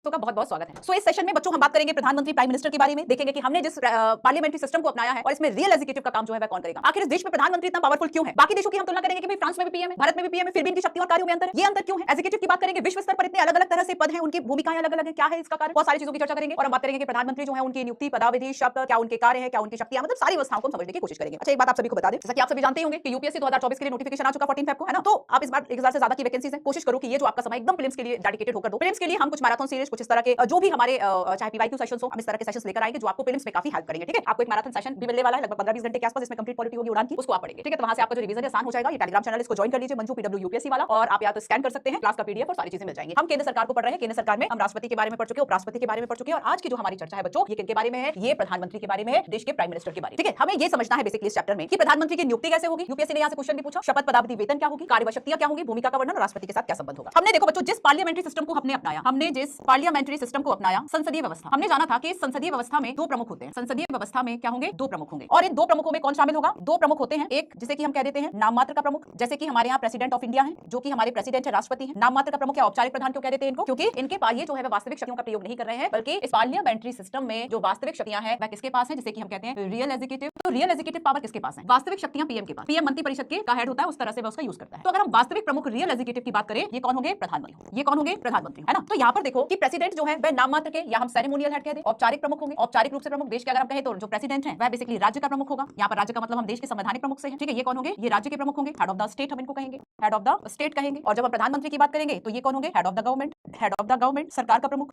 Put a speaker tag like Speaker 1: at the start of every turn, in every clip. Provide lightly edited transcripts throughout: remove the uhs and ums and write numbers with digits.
Speaker 1: तो का बहुत बहुत स्वागत है। इस सेशन में बच्चों हम बात करेंगे प्रधानमंत्री प्राइम मिनिस्टर के बारे में, देखेंगे कि हमने जिस पार्लियामेंट्री सिस्टम को अपनाया है और इसमें रियल एग्जीक्यूटिव का काम जो है वह कौन करेगा। आखिर इस देश में प्रधानमंत्री इतना पावरफुल क्यों है। बाकी देशों की हम तुलना करेंगे कि भाई फ्रांस में भी पीएम है, भारत में भी पीएम है, फिर भी इनकी शक्ति और कार्यों में अंतर है। ये अंतर क्यों है। एग्जीक्यूटिव की बात करेंगे, विश्व स्तर पर इतने अलग अलग तरह से पद हैं, उनकी भूमिकाएं अलग अलग है, क्या है इसका कारण, बहुत सारी चीजों की चर्चा करेंगे। और हम बात करेंगे कि प्रधानमंत्री जो है उनकी नियुक्ति, पदावधि, शब्द, क्या उनके कार्य है, क्या उनकी शक्तियां, मतलब सारी व्यवस्थाओं को समझने की कोशिश करेंगे। अच्छा, एक बात आप सभी को बता दें, जैसा कि आप सभी जानते होंगे कि यूपीएससी 2024 के लिए नोटिफिकेशन आ चुका 14 फेब को, है ना। तो आप इस बार 1000 से ज्यादा की वैकेंसीज है, कोशिश करो कि ये जो आपका समय एकदम प्रीलिम्स के लिए डेडिकेटेड होकर दो। प्रीलिम्स के लिए हम कुछ मैराथन सीरीज, कुछ इस तरह के जो भी हमारे चाहे पीवाईक्यू सेशंस हो, हम इस तरह के सेशंस लेकर आएंगे जो आपको प्रीलिम्स में काफी हेल्प करेंगे। ठीक है, आपको एक मैराथन सेशन भी मिलने वाला है लगभग 15-20 घंटे के आसपास, इसमें कंप्लीट पॉलिटी होगी उड़ान की, उसको आप पढ़ेंगे। ठीक है, तो वहां से आपका जो रिवीजन आसान हो जाएगा। ये टेलीग्राम चैनल, इसको ज्वाइन कर लीजिए, मंजू पीडब्ल्यू यूपीएससी वाला, और आप या तो स्कैन कर सकते हैं क्लास का पीडीएफ और सारी चीजें मिल जाएंगी। हम केंद्र सरकार को पढ़ रहे हैं, केंद्र सरकार में हम राष्ट्रपति के बारे में पढ़ चुके हैं, उपराष्ट्रपति के बारे में पढ़ चुके हैं, और आज की जो हमारी चर्चा है बच्चों, ये किनके बारे में है, ये प्रधानमंत्री के बारे में है, देश के प्राइम मिनिस्टर के बारे में। ठीक है, हमें ये समझना है बेसिकली इस चैप्टर में कि प्रधानमंत्री की नियुक्ति कैसे होगी। यूपीएससी ने यहाँ से क्वेश्चन भी पूछा, शपथ, पदावधि, वेतन क्या होगी, कार्य व शक्तियां क्या होगी, भूमिका का वर्णन, राष्ट्रपति के साथ क्या संबंध होगा। हमने देखो बच्चों, जिस पार्लियामेंट्री सिस्टम को हमने अपनाया, संसदीय व्यवस्था, हमने जाना था कि संसदीय व्यवस्था में दो प्रमुख होते हैं। संसदीय व्यवस्था में क्या होंगे, दो प्रमुख होंगे, और इन दो प्रमुखों में कौन शामिल होगा। दो प्रमुख होते हैं, एक जिसे कि हम कह देते हैं नाम मात्र का प्रमुख, जैसे कि हमारे यहाँ प्रेसिडेंट ऑफ इंडिया है, जो कि हमारे प्रेसिडेंट है, राष्ट्रपति है। नाम मात्र का प्रमुख या औपचारिक प्रधान क्यों कह देते हैं इनको, क्योंकि इनके पास ये जो है वास्तविक शक्तियों का प्रयोग नहीं कर रहे हैं, बल्कि इस पार्लियामेंट्री सिस्टम में जो वास्तविक शक्तियां हैं वह किसके पास है, जिसे कि हम कहते हैं रियल एग्जीक्यूटिव। तो रियल एग्जीक्यूटिव पावर किसके पास है, वास्तविक शक्तियां पीएम के पास। पीएम मंत्री परिषद के का हेड होता है, उस तरह से वह उसका यूज करता है। तो अगर हम वास्तविक प्रमुख रियल एग्जीक्यूटिव की बात करें, ये कौन होंगे, प्रधानमंत्री। ये कौन होंगे, प्रधानमंत्री, है ना। तो यहाँ पर देखो कि प्रेसिडेंट जो है वह नाम मात्र के, या हम सेरेमोनियल हेड कह दें, औपचारिक प्रमुख होंगे। औपचारिक रूप से प्रमुख देश के अगर हम कहें तो जो प्रेसिडेंट है वह बेसिकली राज्य का प्रमुख होगा। यहाँ पर राज्य का मतलब हम देश के संवैधानिक प्रमुख से है। ठीक है, ये कौन होंगे, ये राज्य के प्रमुख होंगे, हेड ऑफ द स्टेट हम इनको कहेंगे, हेड ऑफ द स्टेट कहेंगे। और जब हम प्रधानमंत्री की बात करेंगे तो ये कौन होंगे, head of the government, head of the government, सरकार का प्रमुख,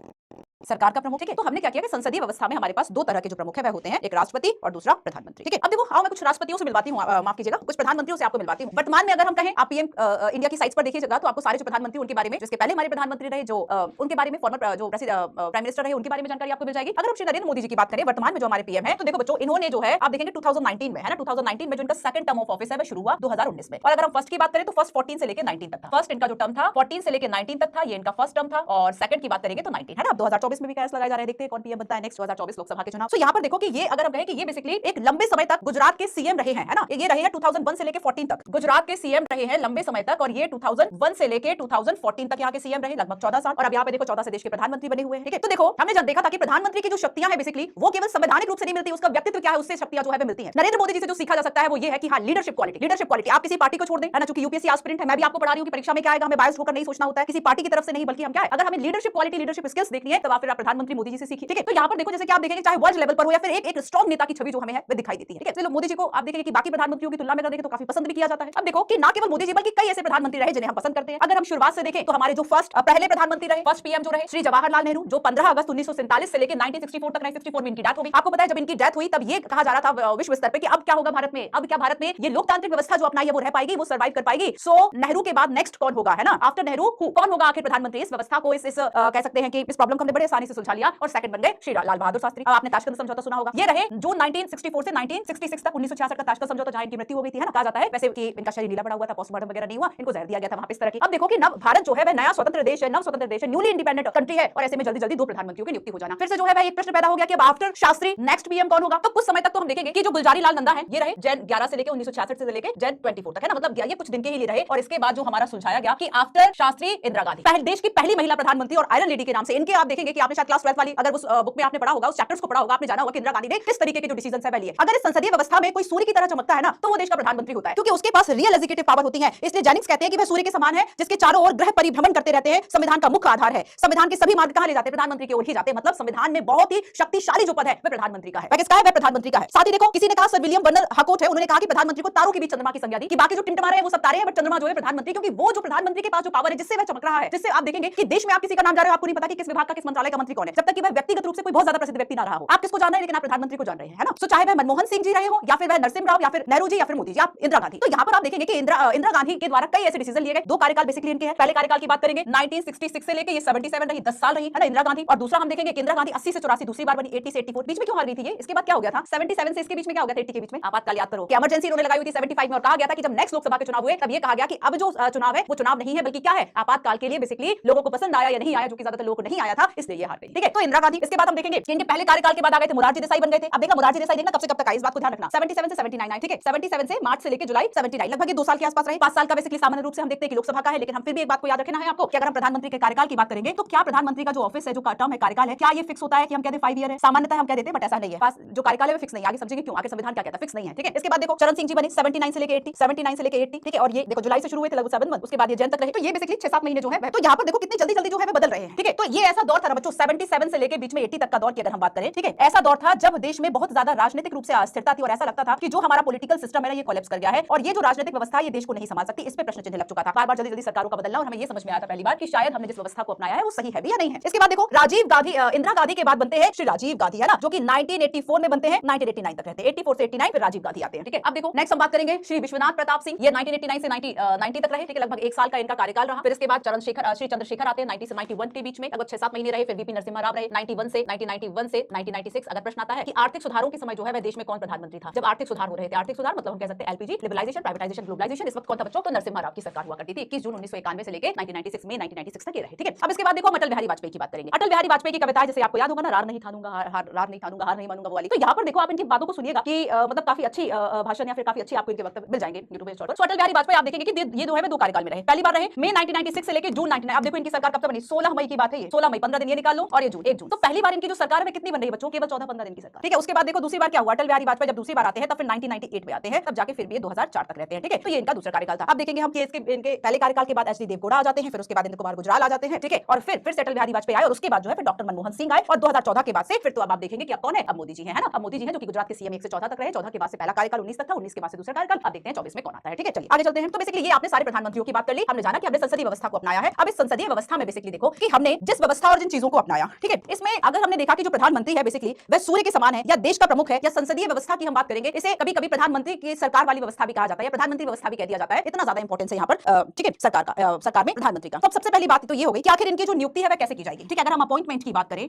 Speaker 1: सरकार का प्रमुख। ठीक है, तो हमने क्या किया कि संसदीय व्यवस्था में हमारे पास दो तरह के जो प्रमुख है वह होते हैं, एक राष्ट्रपति और दूसरा प्रधानमंत्री। ठीक है, अब देखो आओ मैं कुछ राष्ट्रपतियों से मिलवाती हूँ, माफ कीजिएगा, कुछ प्रधानमंत्रियों से आपको मिलवाती हूँ। वर्तमान में अगर हम कहें, आप पीएम इंडिया की साइट्स पर देखिएगा तो आपको सारे जो प्रधानमंत्री उनके बारे में, जिसके पहले हमारे प्रधानमंत्री रहे, जो उनके बारे में फॉर्मर जो प्राइम मिनिस्टर रहे, उनके बारे में जानकारी आपको मिल जाएगी। अगर हम श्री नरेंद्र मोदी जी की बात करें, वर्तमान में जो हमारे पीएम है, तो देखो बच्चों, इन्होंने जो है आप देखेंगे 2019 में, है ना, 2019 में जो इनका सेकंड टर्म ऑफ ऑफिस है वह शुरू हुआ 2019 में। और अगर हम फर्स्ट की बात करें तो फर्स्ट 14 से लेकर 19 तक था। फर्स्ट इनका जो टर्म था 14 से लेकर 19 तक था, ये इनका फर्स्ट टर्म था। और सेकंड की बात करेंगे तो 19, है ना। 2024 में भी कैसे लगाए जा रहे हैं, देखते हैं कौन पीएम बनता है नेक्स्ट 2024 लोकसभा के चुनाव। तो यहाँ पर देखो कि ये अगर हम कहें कि ये बेसिकली एक लंबे समय तक गुजरात के सीएम रहे हैं, है ना। ये रहे हैं 2001 से लेकर 14 तक गुजरात के सीएम रहे हैं लंबे समय तक, और ये 2001 से लेकर 2014 तक यहाँ के सीएम रहे, लगभग 14 साल। और अब यहाँ पे देखो 14 से देश के प्रधानमंत्री बने हुए हैं। ठीक है, तो देखो हमने जब देखा था कि प्रधानमंत्री की जो शक्तियां हैं बेसिकली वो केवल संवैधानिक रूप से नहीं मिलती, उसका व्यक्तित्व क्या है, उससे शक्तियां जो है मिलती हैं। नरेंद्र मोदी जी से जो सीखा जा सकता है वो ये है कि हाँ, लीडरशिप क्वालिटी। आप किसी पार्टी को छोड़ दें, है ना, क्योंकि यूपीएससी एस्पिरेंट है, मैं भी आपको पढ़ा रही हूं कि परीक्षा में क्या आएगा, हमें बायस्ड होकर नहीं सोचना होता है, किसी पार्टी की तरफ से नहीं, बल्कि हम क्या है, अगर हमें लीडरशिप क्वालिटी, लीडरशिप स्किल्स देखनी है तो आप फिर प्रधानमंत्री मोदी जी से सीखिए। ठीक है, तो यहाँ पर देखो जैसे कि आप देखेंगे चाहे वर्ल्ड लेवल पर हो या फिर एक स्ट्रॉन्ग नेता की छवि जो हमें है वो दिखाई देती है। ठीक है, चलो मोदी जी को आप देखेंगे कि बाकी प्रधानमंत्रियों की तुलना में देखें तो काफी पसंद भी किया जाता है। अब देखो कि ना केवल मोदी जी बल्कि कई ऐसे प्रधानमंत्री रहे जिन्हें हम पसंद करते हैं। अगर हम शुरुआत से देखें तो हमारे जो फर्स्ट पहले प्रधानमंत्री रहे, फर्स्ट पीएम जो रहे, श्री जवाहरलाल नेहरू, जो 15 अगस्त 1947 से लेकर 1964 तक, 1964 में इनकी डेथ हो गई। आपको पता है जब इनकी डेथ हुई तब ये कहा जा रहा था विश्व स्तर पे कि अब क्या होगा भारत में, अब क्या भारत में ये लोकतांत्रिक व्यवस्था जो अपनाई है वो रह पाएगी, वो सर्वाइव कर पाएगी। सो नेहरू के बाद नेक्स्ट कौन होगा, है ना, आफ्टर नेहरू कौन होगा आखिर प्रधानमंत्री। इस व्यवस्था को, इस कह सकते हैं कि इस प्रॉब्लम को हमने बड़े आसानी से सुलझा लिया और सेकंड बन गए श्री लाल बहादुर शास्त्री। अब आपने ताशकंद समझौता सुना होगा, ये रहे जून 1964 से 1966 तक, 1966 का ताशकंद समझौता, जहां इनकी मृत्यु हो गई थी, है ना। कहा जाता है वैसे कि इनका शरीर नीला पड़ा हुआ था, पोस्टमार्टम वगैरह नहीं हुआ, इनको जहर दिया गया था वहां पे इस तरह की। अब देखो कि नव भारत जो है वह नया स्वतंत्र देश है, नव स्वतंत्र देश है, न्यूली इंडिपेंडेंट कंट्री है, और ऐसे में जल्दी जल्दी दो प्रधानमंत्रियों की नियुक्ति हो जाना। फिर से जो है वह एक प्रश्न पैदा हो गया कि अब आफ्टर शास्त्री नेक्स्ट पीएम कौन होगा। तो कुछ समय तक तो हम देखेंगे कि जो गुलजारी लाल नंदा है ये रहे जैन 11 से लेकर 1966 से लेकर जैन 24 तक, है ना, मतलब ये कुछ दिन के ही लिए रहे। और इसके बाद जो हमारा सुलझाया गया कि आफ्टर शास्त्री इंदिरा गांधी, पहले देश की पहली महिला प्रधानमंत्री और आयरन लेडी के नाम से इनके आप देखेंगे कि आपने शायद क्लास 12 वाली अगर उस बुक में आपने पढ़ा होगा, उस चैप्टर्स को पढ़ा होगा, आपने जाना होगा कि इंदिरा गांधी ने किस तरीके के जो डिसीजंस है लिए। अगर इस संसदीय व्यवस्था में कोई सूर्य की तरह चमकता है ना तो वो देश का प्रधानमंत्री होता है, क्योंकि उसके पास रियल एग्जीक्यूटिव पावर होती है। इसलिए जेनिक्स कहते हैं कि वह सूर्य के समान है जिसके चारों ओर ग्रह परिभ्रमण करते रहते हैं, संविधान का मुख्य आधार है। संविधान के सभी मार्ग कहां ले जाते हैं, प्रधानमंत्री की ओर ही जाते हैं। मतलब संविधान में बहुत ही शक्तिशाली जो पद है वह प्रधानमंत्री का है। वह किसका है, वह प्रधानमंत्री का है। साथ ही देखो किसी ने कहा, सर विलियम वर्नर हकोट है, उन्होंने कहा कि प्रधानमंत्री को तारों के बीच चंद्रमा की संज्ञा दी, कि बाकी जो टिमटिमा रहे हैं वो सब तारे हैं, बट चंद्रमा जो है प्रधानमंत्री, क्योंकि वो जो प्रधानमंत्री के पास जो पावर है जिससे वह चमक रहा है, जिससे आप देखेंगे कि देश में आप किसी का नाम जा रहे हो, आपको नहीं पता कि किस विभाग का, किस मंत्रालय का मंत्री कौन है, जब तक कि वह व्यक्तिगत रूप से कोई बहुत ज्यादा प्रसिद्ध व्यक्ति ना रहा हो। आप किसको जान रहे हैं, लेकिन आप प्रधानमंत्री को जान रहे हैं, है ना। सो चाहे वह मनमोहन सिंह जी रहे हो, या फिर वह नरसिम्हा राव, या फिर नेहरू जी, या फिर मोदी जी, आप इंदिरा गांधी। तो यहाँ पर आप देखेंगे कि इंदिरा गांधी के द्वारा कई ऐसे डिसीजन लिए गए। दो कार्यकाल बेसिकली इनके हैं। पहले कार्यकाल की बात करेंगे 1966 से लेकर ये 77 रही, 10 साल रही, है ना, इंदिरा गांधी। और दूसरा हम देखेंगे कि इंदिरा गांधी 80 से 84 दूसरी बार बनी, 80 से 84 बीच में क्यों हार गई थी ये, इसके बाद क्या हो गया था 77 से इसके बीच में क्या हो गया था 80 के बीच में, आपातकाल याद करो कि इमरजेंसी इन्होंने लगाई हुई थी 75 में, और कहा गया था कि जब नेक्स्ट लोकसभा के चुनाव हुए तब ये कहा गया कि अब जो चुनाव है वो चुनाव नहीं है बल्कि क्या है, आपातकाल के लिए बेसिकली लोगों को पसंद आया या नहीं आया, जो कि ज्यादातर लोगों को नहीं आया था, इसलिए ये हार गई। ठीक है, तो इंदिरा गांधी, इसके बाद हम देखेंगे कि इनके पहले कार्यकाल के बाद आ गए थे मोरारजी देसाई बन गए थे। अब देखना मोरारजी देसाई देखना कब से कब तक आए, इस बात को ध्यान रखना। 77 से 79 आए। ठीक है, 77 से मार्च से लेकर जुलाई 79, लगभग ये 2 साल के आसपास रहे। 5 साल का बेसिकली सामान्य रूप से हम देखते हैं कि लोकसभा का है, लेकिन हम फिर भी एक बात को याद रखना है आपको कि अगर हम प्रधानमंत्री के कार्यकाल की बात करेंगे तो क्या प्रधानमंत्री का जो ऑफिस है, जो टर्म है, कार्यकाल है, क्या ये फिक्स होता है कि हम कहते हैं 5 ईयर है? सामान्यतः हम कह देते हैं, बट ऐसा नहीं है। पास जो कार्यकाल है वो फिक्स नहीं है। आगे समझेंगे क्यों, आगे संविधान क्या कहता है, फिक्स नहीं है। ठीक है, इसके बाद देखो चरण सिंह जी बने 79 से लेकर 80, 79 से लेकर 80। ठीक है, और ये देखो जुलाई से शुरू हुए थे, लगभग 7 मंथ, उसके बाद ये जैन तक रहे। तो ये बेसिकली 6-7 महीने जो है, तो यहाँ पर देखो कितनी जल्दी जल्दी जो है वो बदल रहे हैं। ठीक है, तो ये ऐसा दौर था ना बच्चों, 77 से लेकर बीच में 80 तक का दौर की अगर हम बात करें, ठीक है, ऐसा दौर था जब देश में बहुत ज्यादा राजनीतिक रूप से अस्थिरता थी और ऐसा लगता था कि जो हमारा पॉलिटिकल सिस्टम है ये कोलैप्स कर गया है और ये जो राजनीतिक व्यवस्था है ये देश को नहीं संभाल सकती। इस पे प्रश्न चिन्ह लग चुका था। बार-बार जल्दी-जल्दी सरकारों का बदलना, और हमें ये समझ में आया था पहली बार कि शायद हमने जिस व्यवस्था को अपनाया है वो सही है भी या नहीं है। इसके बाद देखो राजीव गांधी, इंदिरा गांधी के बाद बनते हैं श्री राजीव गांधी, है ना, जो कि 1984 में बनते हैं, 1989 तक रहते हैं। 84 से 89 फिर राजीव गांधी आते हैं। ठीक है, अब देखो नेक्स्ट हम बात करेंगे श्री विश्वनाथ प्रताप सिंह, ये 1989 से 90 तक रहे। ठीक है, लगभग 1 साल का इनका कार्यकाल रहा। फिर इसके बाद श्री चंद्रशेखर आते हैं 90 से 91 के बीच में, लगभग 6-7 महीने रहे। फिर वीपी नरसिम्हा राव रहे 1991 से 1996। अगर प्रश्न आता है कि आर्थिक सुधारों के समय जो है वह देश में कौन प्रधानमंत्री था जब आर्थिक सुधार हो रहे थे? आर्थिक सुधार मतलब हम कह सकते हैं एलपीजी, लिबरलाइजेशन, प्राइवेटाइजेशन, ग्लोबलाइजेशन। इस वक्त कौन था बच्चों? तो नरसिम्हा राव की सरकार हुआ करती थी। 21 जून 1991 से लेकर 1996 में 1996 तक ये रहे। ठीक है, अब इसके बाद देखो हम अटल बिहारी वाजपेयी की बात करेंगे। अटल बिहारी वाजपेयी की कविता जैसे आपको याद होगा ना, रार नहीं ठानूंगा, हार नहीं मानूंगा वो वाली। तो यहाँ पर देखो आप इनकी बातों को सुनिएगा कि मतलब काफी अच्छी भाषण या फिर काफी अच्छी आपको इनके वक्तव्य मिल जाएंगे यूट्यूब पे। तो अटल बिहारी वाजपेयी आप देखेंगे कि ये जो है 2 कार्यकाल में रहे। पहली बार रहे मई 1996 से लेकर जून 1999। अब देखो इनकी सरकार कब तक बनी? 16 मई की बात है ये, 16 मई, 15 दिन ये निकाल लो, और ये जून, 1 जून। तो पहली बार इनकी जो सरकार है कितनी बन रही है बच्चों? केवल 14-15 दिन की सरकार। ठीक है, उसके बाद देखो दूसरी बार क्या हुआ, अटल बिहारी वाजपेयी जब दूसरी बार आते हैं तब फिर 1998 में आते हैं, तब जाके फिर भी 2004 तक रहते हैं। ठीक है, तो ये इनका दूसरा कार्यकाल था। अब देखेंगे हम कि इनके पहले कार्यकाल के बाद एचडी देवगौड़ा आ जाते हैं, फिर उसके बाद इंद्र कुमार गुजराल आ जाते हैं। ठीक है, और फिर से अटल बिहारी वाजपेयी आए और उसके बाद जो है फिर डॉक्टर मनमोहन सिंह आए, और 2014 के बाद से फिर तो अब आप देखेंगे कि अब कौन है? अब मोदी जी है ना। अब मोदी जी हैं जो कि गुजरात के सीएम 1 से 14 तक रहे। 14 के बाद से पहला कार्यकाल 19 तक था, 19 के बाद से दूसरा कार्यकाल। अब देखते हैं 24 में कौन आता है। ठीक है, चलिए आगे चलते हैं। तो बेसिकली ये आपने सारे प्रधानमंत्रियों की बात कर ली, हमने जाना कि हमने संसदीय व्यवस्था को अपनाया है। अब इस संसदीय व्यवस्था में बेसिकली देखो कि हमने जिस व्यवस्था और जिन चीजों को अपनाया, ठीक है, इसमें अगर हमने देखा कि जो प्रधानमंत्री है बेसिकली वह सूर्य के समान है या देश का प्रमुख है, या संसदीय व्यवस्था की हम बात करेंगे, इसे कभी-कभी प्रधानमंत्री की सरकार वाली व्यवस्था भी कहा जाता है या प्रधानमंत्री व्यवस्था भी कह दिया जाता है। इतना ज्यादा इंपॉर्टेंस है यहाँ पर, ठीक है, सरकार में प्रधानमंत्री का। तो सबसे पहली बात तो ये हो गई कि आखिर इनकी जो नियुक्ति है वह कैसे की जाएगी। ठीक है, अगर हम अपॉइंटमेंट की बात करें,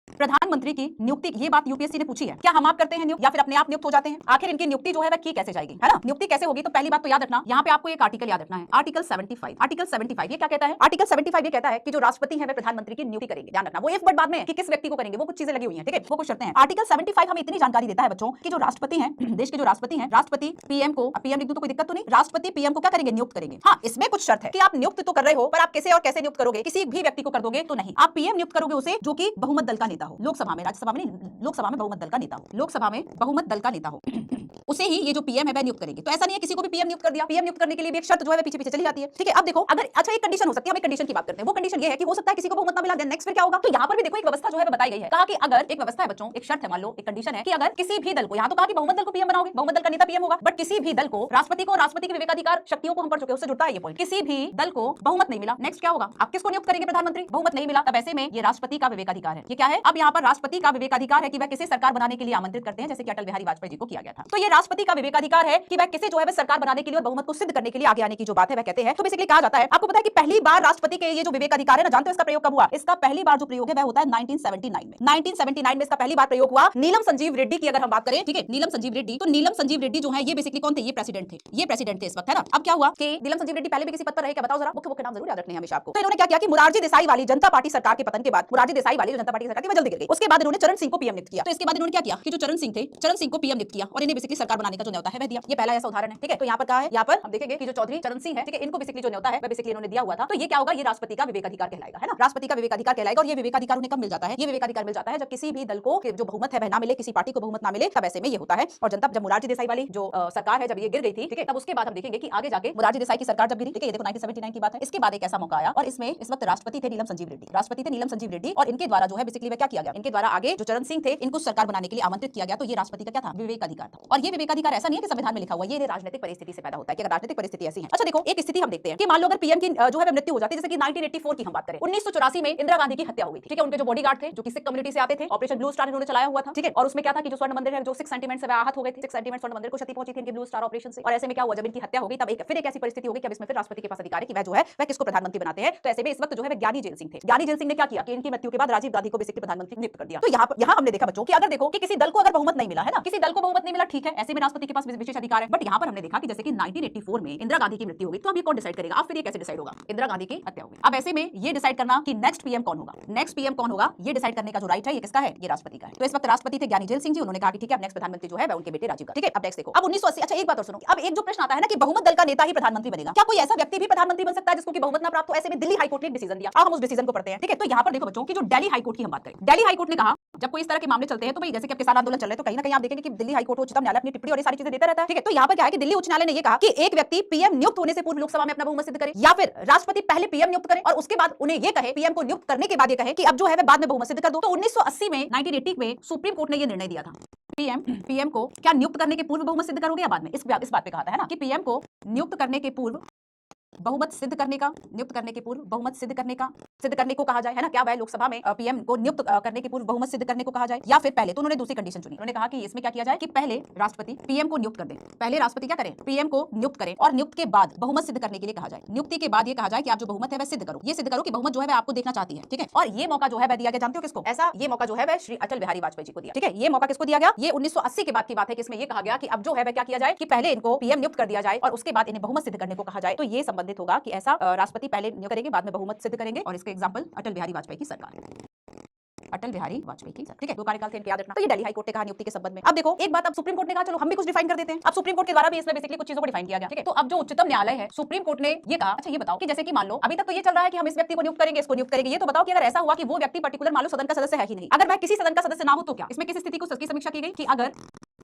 Speaker 1: प्रधानमंत्री की नियुक्ति, ये बात यूपीएससी ने पूछी है, क्या हम आप करते हैं नियुक्त या फिर अपने आप नियुक्त हो जाते हैं? आखिर इनकी नियुक्ति जो है वह की कैसे जाएगी, है ना, नियुक्ति कैसे होगी? तो पहली बात तो याद रखना, यहाँ पे आपको एक आर्टिकल याद रखना है, आर्टिकल 75। आर्टिकल 75 ये क्या कहता है? आर्टिकल 75 ये कहता है कि जो राष्ट्रपति है वह प्रधानमंत्री की नियुक्ति करेंगे। ध्यान रखना, वो इफ बट बाद में कि किस व्यक्ति को करेंगे, वो कुछ चीजें लगी हुई है। ठीक है, वो कुछ शर्तें हैं। आर्टिकल 75 हमें इतनी जानकारी देता है बच्चों कि जो राष्ट्रपति है, देश के जो राष्ट्रपति है, राष्ट्रपति पीएम को, पीएम लिख दूं तो कोई दिक्कत तो नहीं, राष्ट्रपति पीएम को क्या करेंगे? नियुक्त करेंगे। हाँ, इसमें कुछ शर्त है कि आप नियुक्त तो कर रहे हो, पर आप कैसे और कैसे नियुक्त करोगे? किसी भी व्यक्ति को कर दोगे तो नहीं, आप पीएम नियुक्त करोगे उसे जो कि बहुमत दल का नेता हो, लोकसभा में, राज्यसभा में नहीं, लोकसभा में बहुमत दल का नेता हो, लोकसभा में बहुमत दल का नेता हो उसे ही ये जो पीएम है वह नियुक्त करेंगे। तो ऐसा नहीं है किसी को भी पीएम नियुक्त कर दिया। पीएम नियुक्त करने के लिए भी एक शर्त जो है पीछे पीछे चली जाती है। ठीक है, अब देखो अगर अच्छा एक कंडीशन हो सकती है, हम एक कंडीशन की बात करते हैं, वो कंडीशन ये है कि हो सकता है किसी को बहुमत ना मिला, देन नेक्स्ट फिर क्या होगा? तो यहाँ पर भी देखो एक व्यवस्था जो है बताई गई है, कहा कि अगर एक व्यवस्था है बच्चों, एक शर्त है, मान लो एक कंडीशन है कि अगर किसी भी दल को, यहाँ तो कहा कि बहुमत दल को पीएम बनाओगे, बहुमत दल का नेता पीएम होगा, बट किसी भी दल को, राष्ट्रपति को, राष्ट्रपति के विवेकाधिकार शक्तियों को हम पढ़ चुके हैं, उससे जुड़ता है ये पॉइंट, किसी भी दल को बहुमत नहीं मिला, नेक्स्ट क्या होगा? आप किसको नियुक्त करेंगे? प्रधानमंत्री। बहुमत नहीं मिला, तब ऐसे में ये राष्ट्रपति का विवेकाधिकार है। ये क्या है? अब यहाँ पर राष्ट्रपति का विवेकाधिकार है कि वह किसी सरकार बनाने के लिए आमंत्रित करते हैं, जैसे कि अटल बिहारी वाजपेयी जी को किया गया था। तो ये राष्ट्रपति का विवेकाधिकार है कि वह किसी जो है सरकार बनाने के लिए और बहुमत को सिद्ध करने के लिए आगे आने की जो बात है वह कहते हैं। तो बेसिकली कहा जाता है, आपको पता है कि पहली बार राष्ट्रपति के ये जो विवेकाधिकार है ना, जानते हो इसका प्रयोग कब हुआ? इसका पहली बार जो प्रयोग है वह होता है 1979 में। 1979 में इसका पहली बार प्रयोग हुआ। नीलम संजीव रेड्डी की अगर हम बात करें, ठीक है, नीलम संजीव रेड्डी, तो नीलम संजीव रेड्डी जो है ये बेसिकली कौन थे? ये प्रेसिडेंट थे, ये प्रेसिडेंट थे इस वक्त, है ना। अब क्या हुआ कि नीलम संजीव रेड्डी पहले भी किसी पद पर रहे क्या? बताओ जरा, मुख्य नाम जरूर याद रखने हैं हमेशा आपको। तो इन्होंने क्या किया कि मुरारजी देसाई वाली जनता पार्टी सरकार के पतन के बाद, मुरारजी देसाई वाली जो जनता पार्टी सरकार थी वह जल्दी गिर गई। उसके बाद इन्होंने चरण सिंह को पीएम नियुक्त किया। तो इसके बाद इन्होंने क्या किया कि जो चरण सिंह थे, चरण सिंह को पीएम नियुक्त किया और इन्हें बेसिकली सरकार बनाने का जो न्योता है वह दिया। ये पहला ऐसा उदाहरण है। ठीक है, तो यहाँ पर क्या है, यहाँ पर हम देखेंगे कि जो चौधरी चरण सिंह है, ठीक है, इनको बेसिकली जो न्योता है वह बेसिकली इन्होंने दिया हुआ था। तो ये क्या होगा? ये राष्ट्रपति का विवेकाधिकार कहलाएगा, है ना, राष्ट्रपति का विवेकाधिकार कहलाएगा। और ये विवेकाधिकार उन्हें कब मिल जाता है? ये विवेकाधिकार मिल जाता है जब किसी भी दल को जो बहुमत है वह ना मिले, किसी पार्टी को बहुमत ना मिले, तब ऐसे में ये होता है। और जनता, जब मुरारजी देसाई वाली जो सरकार है जब ये गिर गई थी, ठीक है, तब उसके बाद हम देखेंगे कि आगे जाके मुरारजी देसाई की सरकार जब गिरी, ठीक है, ये देखो 1979 की बात है, इसके बाद एक ऐसा मौका आया और इसमें इस वक्त राष्ट्रपति थे नीलम संजीव रेड्डी, राष्ट्रपति थे नीलम संजीव रेड्डी, और इनके द्वारा जो है बेसिकली वह क्या किया गया? इनके द्वारा आगे जो चरण सिंह थे इनको सरकार बनाने के लिए आमंत्रित किया गया। तो ये राष्ट्रपति का क्या था? विवेकाधिकार था। और ये विवेकाधिकार ऐसा नहीं है कि संविधान में लिखा हुआ, ये राजनीतिक परिस्थिति से पैदा होता है कि अगर राजनीतिक परिस्थिति ऐसी है। अच्छा देखो एक स्थिति हम देखते हैं कि मान लो अगर पीएम की जो है मृत्यु हो जाती है, जैसे कि 1984 की हम बात करें, 1984 में इंदिरा गांधी की हत्या हो गई थी। ठीक है, उनके जो बॉडीगार्ड थे जो कि सिख कम्युनिटी से आते थे, ऑपरेशन ब्लू स्टार इन्होंने चलाया हुआ था। ठीक है, और उसमें क्या था कि जो स्वर्ण मंदिर है जो 6 सेंटीमीटर से आहत हो गए थे, 6 सेंटीमीटर स्वर्ण मंदिर को क्षति पहुंची थी इनके ब्लू स्टार ऑपरेशन से। और ऐसे में क्या हुआ, जब इनकी हत्या हो गई तब फिर एक ऐसी परिस्थिति हो गई कि अब इसमें फिर राष्ट्रपति के पास अधिकार है कि वह जो है वह किसको प्रधानमंत्री बनाते हैं। तो ऐसे में इस वक्त जो है ज्ञानी जैल सिंह थे। ज्ञानी जैल सिंह ने क्या किया कि इनकी मृत्यु के बाद राजीव गांधी को बेसिकली प्रधानमंत्री नियुक्त कर दिया। तो यहाँ हमने देखा बच्चों कि अगर देखो कि किसी दल को अगर बहुमत नहीं मिला है ना, किसी दल को बहुमत नहीं मिला, ठीक है, ऐसे में राष्ट्रपति के पास विशेष अधिकार है। बट यहाँ पर हमने देखा कि जैसे कि 1984 में इंदिरा गांधी की मृत्यु हो गई, तो अब ये कौन डिसाइड करेगा? अब फिर ये कैसे डिसाइड होगा? इंदिरा गांधी की हत्या हो गई। अब ऐसे में ये डिसाइड करना कि नेक्स्ट पीएम कौन होगा, नेक्स्ट पीएम कौन होगा, ये डिसाइड करने का जो राइट है ये किसका है? ये राष्ट्रपति का है। तो इस वक्त राष्ट्रपति थे ज्ञानी जेल सिंह जी, उन्होंने कहा कि ठीक है, अब नेक्स्ट प्रधानमंत्री जो है वह उनके बेटे राजीव गांधी। ठीक है, अब नेक्स्ट देखो, अब 1980। अच्छा एक बात और सुनो, अब एक जो प्रश्न आता है ना कि बहुमत दल का नेता ही प्रधानमंत्री बनेगा, क्या कोई ऐसा व्यक्ति भी प्रधानमंत्री बन सकता है जिसको कि बहुमत ना प्राप्त हो? ऐसे में दिल्ली हाईकोर्ट ने एक डिसीजन दिया, अब हम उस डिसीजन को पढ़ते हैं। ठीक है, तो यहाँ पर देखो बच्चों कि जो दिल्ली हाईकोर्ट की हम बात करें, दिल्ली हाईकोर्ट ने कहा जब कोई इस तरह के मामले चलते हैं तो भाई जैसे कि अब किसान आंदोलन चल रहे हैं तो कहीं ना कहीं आप देखेंगे कि दिल्ली हाईकोर्ट उच्चतम न्यायालय अपनी टिप्पणी और ये सारी चीजें देता रहता है। ठीक है, तो यहाँ पर क्या है कि दिल्ली उच्च न्यायालय ने ये कहा कि एक व्यक्ति पीएम नियुक्त होने से पूर्व लोकसभा में अपना बहुमत सिद्ध करे, या फिर राष्ट्रपति पहले पीएम नियुक्त करे और उसके बाद उन्हें ये कहे, पीएम को नियुक्त करने के बाद ये कहे कि अब जो है बाद में बहुमत सिद्ध कर दो। तो 1980 में 1980 में सुप्रीम कोर्ट ने ये निर्णय दिया था, पीएम को क्या नियुक्त करने के पूर्व बहुमत सिद्ध करोगे या बाद में? इस बात पे कहा था है ना कि पीएम को नियुक्त करने के पूर्व बहुमत सिद्ध करने का, नियुक्त करने के पूर्व बहुमत सिद्ध करने को कहा जाए, है ना? क्या वह लोकसभा में पीएम को नियुक्त करने के पूर्व बहुमत सिद्ध करने को कहा जाए, या फिर पहले? तो उन्होंने दूसरी कंडीशन चुनी, उन्होंने कहा कि इसमें क्या किया जाए कि पहले राष्ट्रपति पीएम को नियुक्त कर दे, पहले राष्ट्रपति क्या करें? पीएम को नियुक्त करें और नियुक्त के बाद बहुमत सिद्ध करने के लिए कहा जाए, नियुक्ति के बाद ये कहा जाए कि आप जो बहुमत है वह सिद्ध करो, ये सिद्ध करो कि बहुमत जो है वह आपको देखना चाहती है। ठीक है, और ये मौका जो है वह दिया गया, जानते हो किसको? ऐसा ये मौका जो है वह श्री अटल बिहारी वाजपेयी जी को दिया। ठीक है, ये मौका किसको दिया गया? ये 1980 के बाद की बात है कि इसमें ये कहा गया कि अब जो है वह क्या किया जाए कि पहले इनको पीएम नियुक्त कर दिया जाए और उसके बाद इन्हें बहुमत सिद्ध करने को कहा जाए। तो ये संबंधित होगा कि ऐसा राष्ट्रपति पहले नियुक्त करेंगे, बाद में बहुमत सिद्ध करेंगे, और इसके एग्जांपल अटल बिहारी वाजपेयी की सरकार, अटल बिहारी वाजपेयी की। ठीक है, दो कार्यकाल थे, इनके याद रखना। तो ये दिल्ली हाईकोर्ट ने कहा नियुक्ति के संबंध में। अब देखो एक बात, अब सुप्रीम कोर्ट ने कहा चलो हम भी कुछ डिफाइन कर देते हैं। अब सुप्रीम कोर्ट के द्वारा भी इसमें बेसिकली कुछ चीजों को डिफाइन किया गया। ठीक है, तो अब जो उच्चतम न्यायालय है, सुप्रीम कोर्ट ने ये कहा, अच्छा ये बताओ कि जैसे कि मान लो अभी तक तो ये चल रहा है कि हम इस व्यक्ति को नियुक्त करेंगे, इसको नियुक्त करेंगे, ये तो बताओ कि अगर ऐसा हुआ कि वो व्यक्ति पर्टिकुलर मान लो सदन का सदस्य है ही नहीं, अगर वह किसी सदन का सदस्य ना हो तो क्या? इसमें किस स्थिति को समीक्षा की गई कि अगर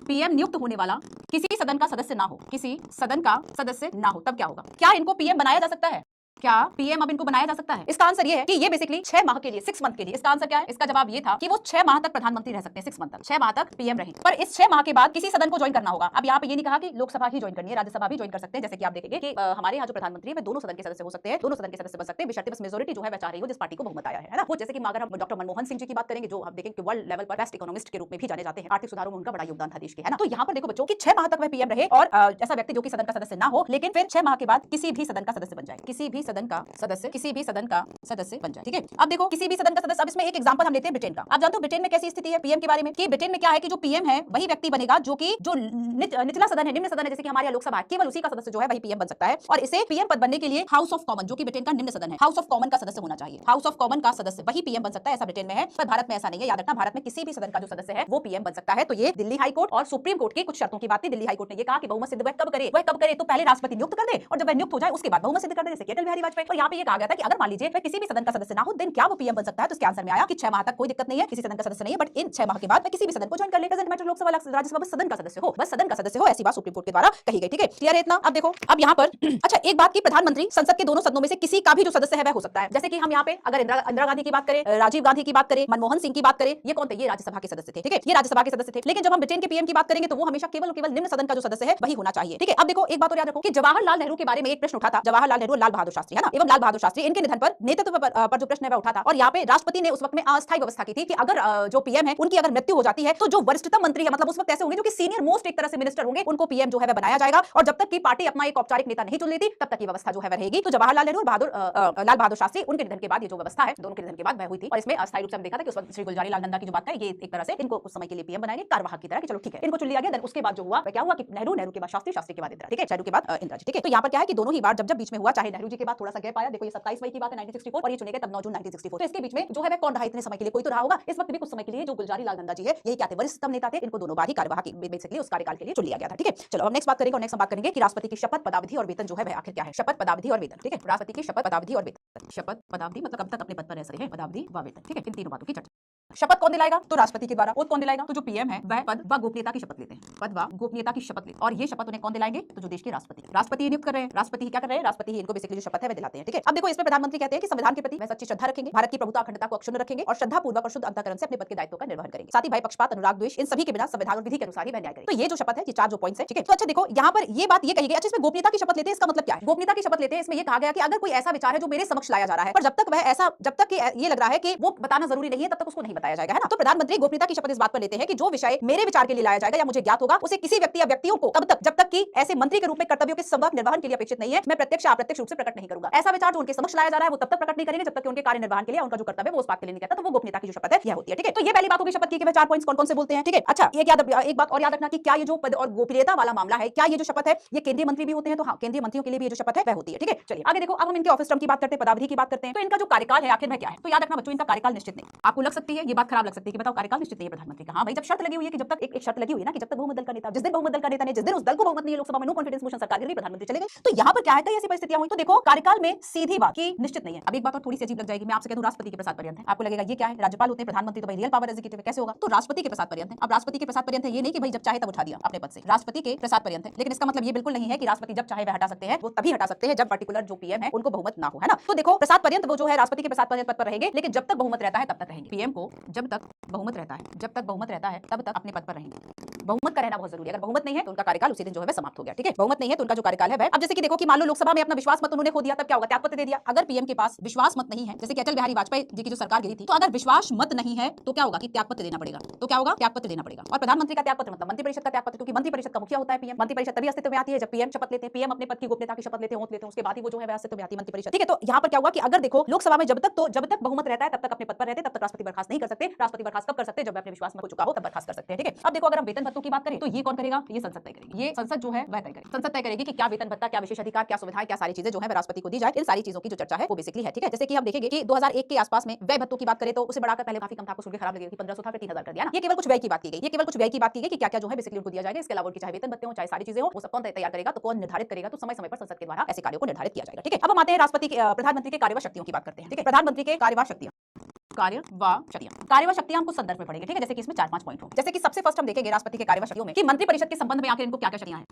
Speaker 1: पीएम नियुक्त होने वाला किसी सदन का सदस्य ना हो, किसी सदन का सदस्य ना हो, तब क्या होगा? क्या इनको पीएम बनाया जा सकता है? क्या पीएम अब इनको बनाया जा सकता है? इसका आंसर ये है कि ये बेसिकली 6 माह के लिए, 6 मंथ के लिए। इसका आंसर क्या है? इसका जवाब ये था कि वो 6 माह तक प्रधानमंत्री रह सकते हैं, 6 मंथ तक, 6 माह तक पीएम रहे, पर इस 6 माह के बाद किसी सदन को ज्वाइन करना होगा। अब यहाँ पे ये नहीं कहा कि लोकसभा ही ज्वाइन करनी है, राज्यसभा भी ज्वाइन कर सकते हैं। जैसे कि आप देखेंगे कि हमारे यहाँ जो प्रधानमंत्री है दोनों सदन के सदस्य हो सकते हैं, दोनों सदन के सदस्य बन सकते हैं, बशर्ते बस मेजोरिटी जो है वह चाह रही हो जिस पार्टी को बहुमत आया है ना। वो जैसे कि अगर हम डॉक्टर मनमोहन सिंह जी की बात करेंगे, जो आप देखेंगे वर्ल्ड लेवल पर बेस्ट इकोनॉमिस्ट के रूप में भी जाने जाते हैं, आर्थिक सुधारों में उनका बड़ा योगदान था देश के, है ना। तो यहाँ पर देखो बच्चों कि 6 माह तक वह पीएम रहे और ऐसा व्यक्ति जो कि सदन का सदस्य ना हो, लेकिन फिर 6 माह के बाद किसी भी सदन का सदस्य बन जाए, किसी भी सदन का सदस्य बन जाए। ठीक है, अब देखो किसी भी सदन का सदस्य। अब इसमें एक एग्जांपल हम लेते हैं ब्रिटेन का। आप जानते हो ब्रिटेन में कैसी स्थिति है पीएम के बारे में कि ब्रिटेन में क्या है कि जो पीएम है वही व्यक्ति बनेगा जो कि जो निचला सदन है, निम्न सदन है, जैसे कि हमारे यहाँ लोकसभा, केवल उसी का सदस्य जो है वही पीएम बन सकता है। और इसे पीएम पद बनने के लिए हाउस ऑफ कॉमन, जो कि ब्रिटेन का निम्न सदन है, हाउस ऑफ कॉमन का सदस्य होना चाहिए, हाउस ऑफ कॉमन का सदस्य वही पीएम बन सकता है। ऐसा ब्रिटेन में है, पर भारत में ऐसा नहीं है, याद रखना। भारत में किसी भी सदन का जो सदस्य है वो पीएम बन सकता है। तो ये दिल्ली हाईकोर्ट और सुप्रीम कोर्ट की कुछ शर्तों की बात थी। दिल्ली हाईकोर्ट ने ये कहा कि बहुमत सिद्ध वह कब करे, तो पहले राष्ट्रपति नियुक्त कर दे और जब वह नियुक्त हो जाए उसके बाद बहुमत सिद्ध कर दे, जैसे अटल बिहारी वाजपेयी। और यहाँ पे ये कहा गया था कि अगर मान लीजिए वह किसी भी सदन का सदस्य ना हो, दिन क्या वो पीएम बन सकता है? तो इसके आंसर में आया कि 6 माह तक कोई दिक्कत नहीं है, किसी सदन का सदस्य नहीं है, बट इन 6 माह के बाद वह किसी भी सदन को ज्वाइन कर ले। डजंट मैटर लोकसभा राज्यसभा, बस सदन का सदस्य हो, बस सदन का सदस्य हो, ऐसी बात सुप्रीम कोर्ट के द्वारा कही गई। ठीक है, क्लियर है इतना? अब देखो अब यहाँ पर अच्छा एक बात की प्रधानमंत्री संसद के दोनों सदनों में से किसी का भी जो सदस्य है वह हो सकता है। जैसे कि हम यहाँ पे अगर इंदिरा गांधी की बात करें, राजीव गांधी की बात करें, मनमोहन सिंह की बात करें, ये कौन थे? ये राज्यसभा के सदस्य थे। ठीक है, ये राज्यसभा के सदस्य थे। लेकिन जब हम ब्रिटेन के पीएम की बात करेंगे तो वो हमेशा केवल निम्न सदन का जो सदस्य है वही होना चाहिए। ठीक है, अब देखो एक बात और याद रखो कि जवाहरलाल नेहरू के बारे में एक प्रश्न उठा था। जवाहरलाल नेहरू, लाल बहादुर शास्त्री, है ना, एवं लाल बहादुर शास्त्री, इनके निधन पर नेतृत्व पर जो प्रश्न है वह उठा था। और यहाँ पे राष्ट्रपति ने उस वक्त में अस्थायी व्यवस्था की थी कि अगर जो पीएम है उनकी अगर मृत्यु हो जाती है तो जो वरिष्ठतम मंत्री है, मतलब उस वक्त ऐसे होंगे जो कि सीनियर मोस्ट एक तरह से मिनिस्टर होंगे, उनको पीएम जो है वह बनाया जाएगा। और जब तक की पार्टी अपना एक औपचारिक नेता नहीं चुन लेती तब तक की व्यवस्था जो है वह रहेगी। तो जवाहरलाल नेहरू और लाल बहादुर शास्त्री, उनके निधन के बाद ये जो व्यवस्था है, दोनों के निधन के बाद वह हुई थी। और इसमें अस्थायी रूप से हम देखा था कि उस वक्त श्री गुलजारी लाल नंदा की जो बात है, ये एक तरह से इनको उस समय के लिए पीएम बनाएंगे, कार्यवाहक की तरह कि चलो ठीक है इनको चुन लिया गया। उसके बाद जो हुआ वह क्या हुआ कि नेहरू के बाद शास्त्री, शास्त्री के बाद इंदिरा। ठीक है, नेहरू के बाद इंदिरा जी। ठीक है, तो यहाँ पर क्या है कि दोनों ही बार जब बीच में हुआ, चाहे नेहरू जी के बाद थोड़ा सा गैप आया, देखो ये 27 मई की बात है 1964 और ये चुने गए तब 9 जून 1964। तो इसके बीच में जो है वह कौन रहा इतने समय के लिए? कोई तो रहा होगा। इस वक्त भी कुछ समय के लिए जो गुलजारी लाल नंदा जी है, यही क्या थे? वरिष्ठतम नेता थे। इनको दोनों बार ही कार्यवाहक बेसिकली उस कार्यकाल के लिए चुन लिया गया था। ठीक है, चलो अब नेक्स्ट बात करेंगे और नेक्स्ट बात करेंगे कि राष्ट्रपति की शपथ, पदावधि और वेतन जो है वह आखिर क्या है? शपथ, पदावधि और वेतन। ठीक है, राष्ट्रपति की शपथ, पदावधि और वेतन। शपथ, पदावधि मतलब कब तक अपने पद पर रह सके हैं, पदावधि व वेतन। ठीक है, इन तीनों बातों की चर्चा। शपथ कौन दिलाएगा? तो राष्ट्रपति के द्वारा। ओथ कौन दिलाएगा? तो जो पीएम है वह पद व गोपनीयता की शपथ लेते हैं, पद व गोपनीयता की शपथ लेते हैं। और ये शपथ उन्हें कौन दिलाएंगे? तो जो देश के राष्ट्रपति नियुक्त कर रहे हैं, राष्ट्रपति क्या कर रहे हैं? राष्ट्रपति ही इनको बेसिकली जो शपथ है वह दिलाते हैं। ठीक है, अब देखो इसमें प्रधानमंत्री कहते हैं कि संविधान के प्रति वह सच्ची श्रद्धा रखेंगे, भारत की प्रभुता अखंडता को अक्षुण्ण रखेंगे और श्रद्धापूर्वक और शुद्ध अंतःकरण से अपने पद के दायित्व का निर्वहन करेंगे। साथ ही भय, पक्षपात, अनुराग, द्वेष इन सभी के बिना संविधान और विधि के अनुसार ही वह न्याय करेंगे। तो ये जो शपथ है, ये 4 जो पॉइंट्स है। ठीक है, तो अच्छा देखो यहाँ पर ये बात ये कही गई। अच्छा इसमें गोपनीयता की शपथ लेते हैं, इसका मतलब क्या है? गोपनीयता की शपथ लेते हैं, इसमें ये कहा गया कि अगर कोई ऐसा विचार है जो मेरे समक्ष लाया जा रहा है, पर जब तक कि ये लग रहा है कि वो बताना जरूरी नहीं है, तब तक उसको नहीं बताया जाएगा, है ना। तो प्रधानमंत्री गोपनीयता की शपथ इस बात पर लेते हैं कि जो विषय मेरे विचार के लिए लाया जाएगा या मुझे ज्ञात होगा उसे किसी व्यक्ति या व्यक्तियों को तब तक जब तक कि ऐसे मंत्री के रूप में कर्तव्यों के समग्र निर्वहन के लिए अपेक्षित नहीं है मैं प्रत्यक्ष या अप्रत्यक्ष रूप से प्रकट नहीं करूंगा। ऐसा विचार जो उनके समक्ष लाया जा रहा है वो तब तक प्रकट नहीं करेंगे जब तक कि उनके कार्य निर्वहन के लिए उनका जो कर्तव्य है वो उस बात के लिए नहीं कहता, तो वो गोपनीयता की जो शपथ है यह होती है। ठीक है, तो ये पहली बात होगी शपथ की मैं 4 पॉइंट्स कौन-कौन से बोलते हैं। ठीक है, अच्छा एक बात और याद रखना कि क्या ये जो पद और गोपनीयता वाला मामला है, क्या ये जो शपथ है ये केंद्रीय मंत्री भी होते हैं, तो हाँ केंद्रीय मंत्रियों के लिए भी ये जो शपथ है वह होती है। ठीक है, चलिए आगे देखो, अब हम इनके ऑफिस टर्म की बात करते हैं, पदावधि की बात करते हैं। तो इनका जो कार्यकाल है आखिर में क्या है, तो याद रखना बच्चों इनका कार्यकाल निश्चित नहीं। आपको लग सकती है ये बात खराब लग सकती है कि बताओ कार्यकाल निश्चित नहीं है प्रधानमंत्री का। हाँ भाई, जब शर्त लगी हुई है कि जब तक एक शर्त लगी हुई है ना कि जब तक बहुमत दल का नेता, जिस दिन बहुमत दल का नेता ने जिस दिन उस दल को बहुमत नहीं है लोकसभा में नो कॉन्फिडेंस मोशन सरकार गिर गई, प्रधानमंत्री चले गए। तो यहाँ पर क्या है, कई ऐसी परिस्थितियां हुई। तो देखो कार्यकाल में सीधी बात की निश्चित नहीं है। अब एक बात और थोड़ी सी अजीब लग जाएगी, मैं आपसे कह दूं राष्ट्रपति के प्रसाद पर्यंत है। आपको लगेगा ये क्या है, राज्यपाल होते हैं, प्रधानमंत्री तो भाई रियल पावर एग्जीक्यूटिव कैसे होगा, तो राष्ट्रपति के प्रसाद पर्यंत है। अब राष्ट्रपति के प्रसाद पर्यंत है ये नहीं कि भाई जब चाहे तब उठा दिया अपने पद से, राष्ट्रपति के प्रसाद पर्यंत है। लेकिन इसका मतलब ये बिल्कुल नहीं है कि राष्ट्रपति जब चाहे वह हटा सकते हैं, वो तभी हटा सकते हैं जब पर्टिकुलर जो पीएम है उनको बहुमत ना हो, है ना। तो देखो प्रसाद पर्यंत वो जो है राष्ट्रपति के प्रसाद पर्यंत पद पर रहेंगे, लेकिन जब तक बहुमत रहता है तब तक रहेंगे। पीएम को जब तक बहुमत रहता है, जब तक बहुमत रहता है तब तक अपने पद पर रहेंगे। बहुमत का रहना बहुत जरूरी है, अगर बहुमत नहीं है तो उनका कार्यकाल उसी दिन जो है समाप्त हो गया। ठीक है, बहुमत नहीं है तो उनका जो कार्यकाल है वह, अब जैसे कि देखो कि मान लो लोकसभा में अपना विश्वास मत उन्होंने खो दिया, तब क्या होगा, त्यागपत्र दे दिया। अगर पीएम के पास विश्वास मत नहीं है, जैसे कि अटल बिहारी वाजपेयी जी की जो सरकार गिरी थी, तो अगर विश्वास मत नहीं है तो क्या होगा कि त्यागपत्र देना पड़ेगा। तो क्या होगा, त्यागपत्र देना पड़ेगा। और प्रधानमंत्री का त्यागपत्र मतलब मंत्रिपरिषद का त्यागपत्र, क्योंकि मंत्रिपरिषद का मुखिया होता है पीएम। मंत्रिपरिषद तभी अस्तित्व में आती है जब पीएम शपथ लेते हैं, पीएम अपने पद की गोपनीयता की शपथ लेते हैं, उसके बाद ही वो जो है वह अस्तित्व में आती है मंत्रिपरिषद। ठीक है, तो यहाँ पर क्या हुआ कि अगर देखो लोकसभा में जब तक बहुमत रहता है तब तक अपने पद पर रहते, तब तक राष्ट्रपति बर्खास्त नहीं कर सकते। राष्ट्रपति बर्खास्त कब कर सकते हैं, जब अपने विश्वास में हो चुका हो तब बर्खास्त कर सकते हैं। ठीक है, अब देखो अगर हम वेतन भत्तों की बात करें तो ये कौन करेगा, ये संसद तय करेगी। ये संसद जो है वह तय करेगी, संसद तय करेगी कि क्या वेतन भत्ता, क्या विशेष अधिकार, क्या सुविधाएं, क्या सारी चीजें जो है राष्ट्रपति को दी जाए। इन सारी चीजों की जो चर्चा है वो बेसिकली है। ठीक है, जैसे कि हम देखेंगे कि 2001 के आसपास में व्यय भत्तों की बात करें तो उसे बढ़ाकर पहले काफी कम था, आपको सुन के खराब लगेगा कि 1500 था, फिर 3000 कर दिया ना। ये केवल कुछ व्यय की बात की गई, ये केवल कुछ व्यय की बात की गई कि क्या-क्या जो है बेसिकली उनको दिया जाएगा। इसके अलावा उनकी चाहे वेतन भत्ते हो, चाहे सारी चीजें हो, वो सब कौन तैयार करेगा, तो कौन निर्धारित करेगा, तो समय-समय पर संसद के द्वारा ऐसे कार्यों को निर्धारित किया जाएगा। ठीक है, अब हम आते हैं राष्ट्रपति के प्रधानमंत्री के कार्यवाह शक्तियों की बात करते हैं। ठीक है, प्रधानमंत्री के कार्यवाह शक्तियां, कार्यवाह शक्तियां हमको संदर्भ में पढ़ेंगे। ठीक है, जैसे कि इसमें 4-5 पॉइंट हो। जैसे कि सबसे फर्स्ट हम देखेंगे राष्ट्रपति के कार्यवाह शक्तियों में कि मंत्रिपरिषद के संबंध में आखिर इनको क्या-क्या शक्तियां हैं,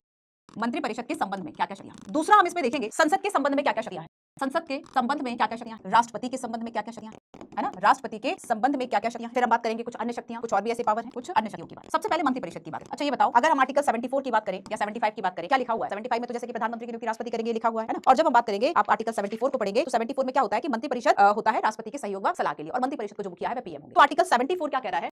Speaker 1: मंत्रिपरिषद के संबंध में क्या-क्या शक्तियां। दूसरा हम इसमें देखेंगे संसद के संबंध में क्या-क्या शक्तियां हैं, संसद के संबंध में क्या-क्या शक्तियां, राष्ट्रपति के संबंध में क्या-क्या शक्तियां, है ना, राष्ट्रपति के संबंध में क्या-क्या शक्तियां। फिर हम बात करेंगे कुछ अन्य शक्तियां, कुछ और भी ऐसे पावर हैं, कुछ अन्य शक्तियों की बात। सबसे पहले मंत्रिपरिषद की बात। अच्छा ये बताओ, अगर हम आर्टिकल 74 की बात करें या 75 की बात करें, क्या लिखा हुआ है 75 में, तो जैसे कि प्रधानमंत्री की नियुक्ति राष्ट्रपति करेंगे लिखा हुआ है ना। और जब हम बात करेंगे, आप आर्टिकल 74 को पढ़ेंगे तो 74 में क्या होता है कि मंत्रिपरिषद होता है राष्ट्रपति के सहयोग व सलाह के लिए, और मंत्रिपरिषद को जो मुखिया है वह पीएम होंगे। तो आर्टिकल 74 क्या कह रहा है,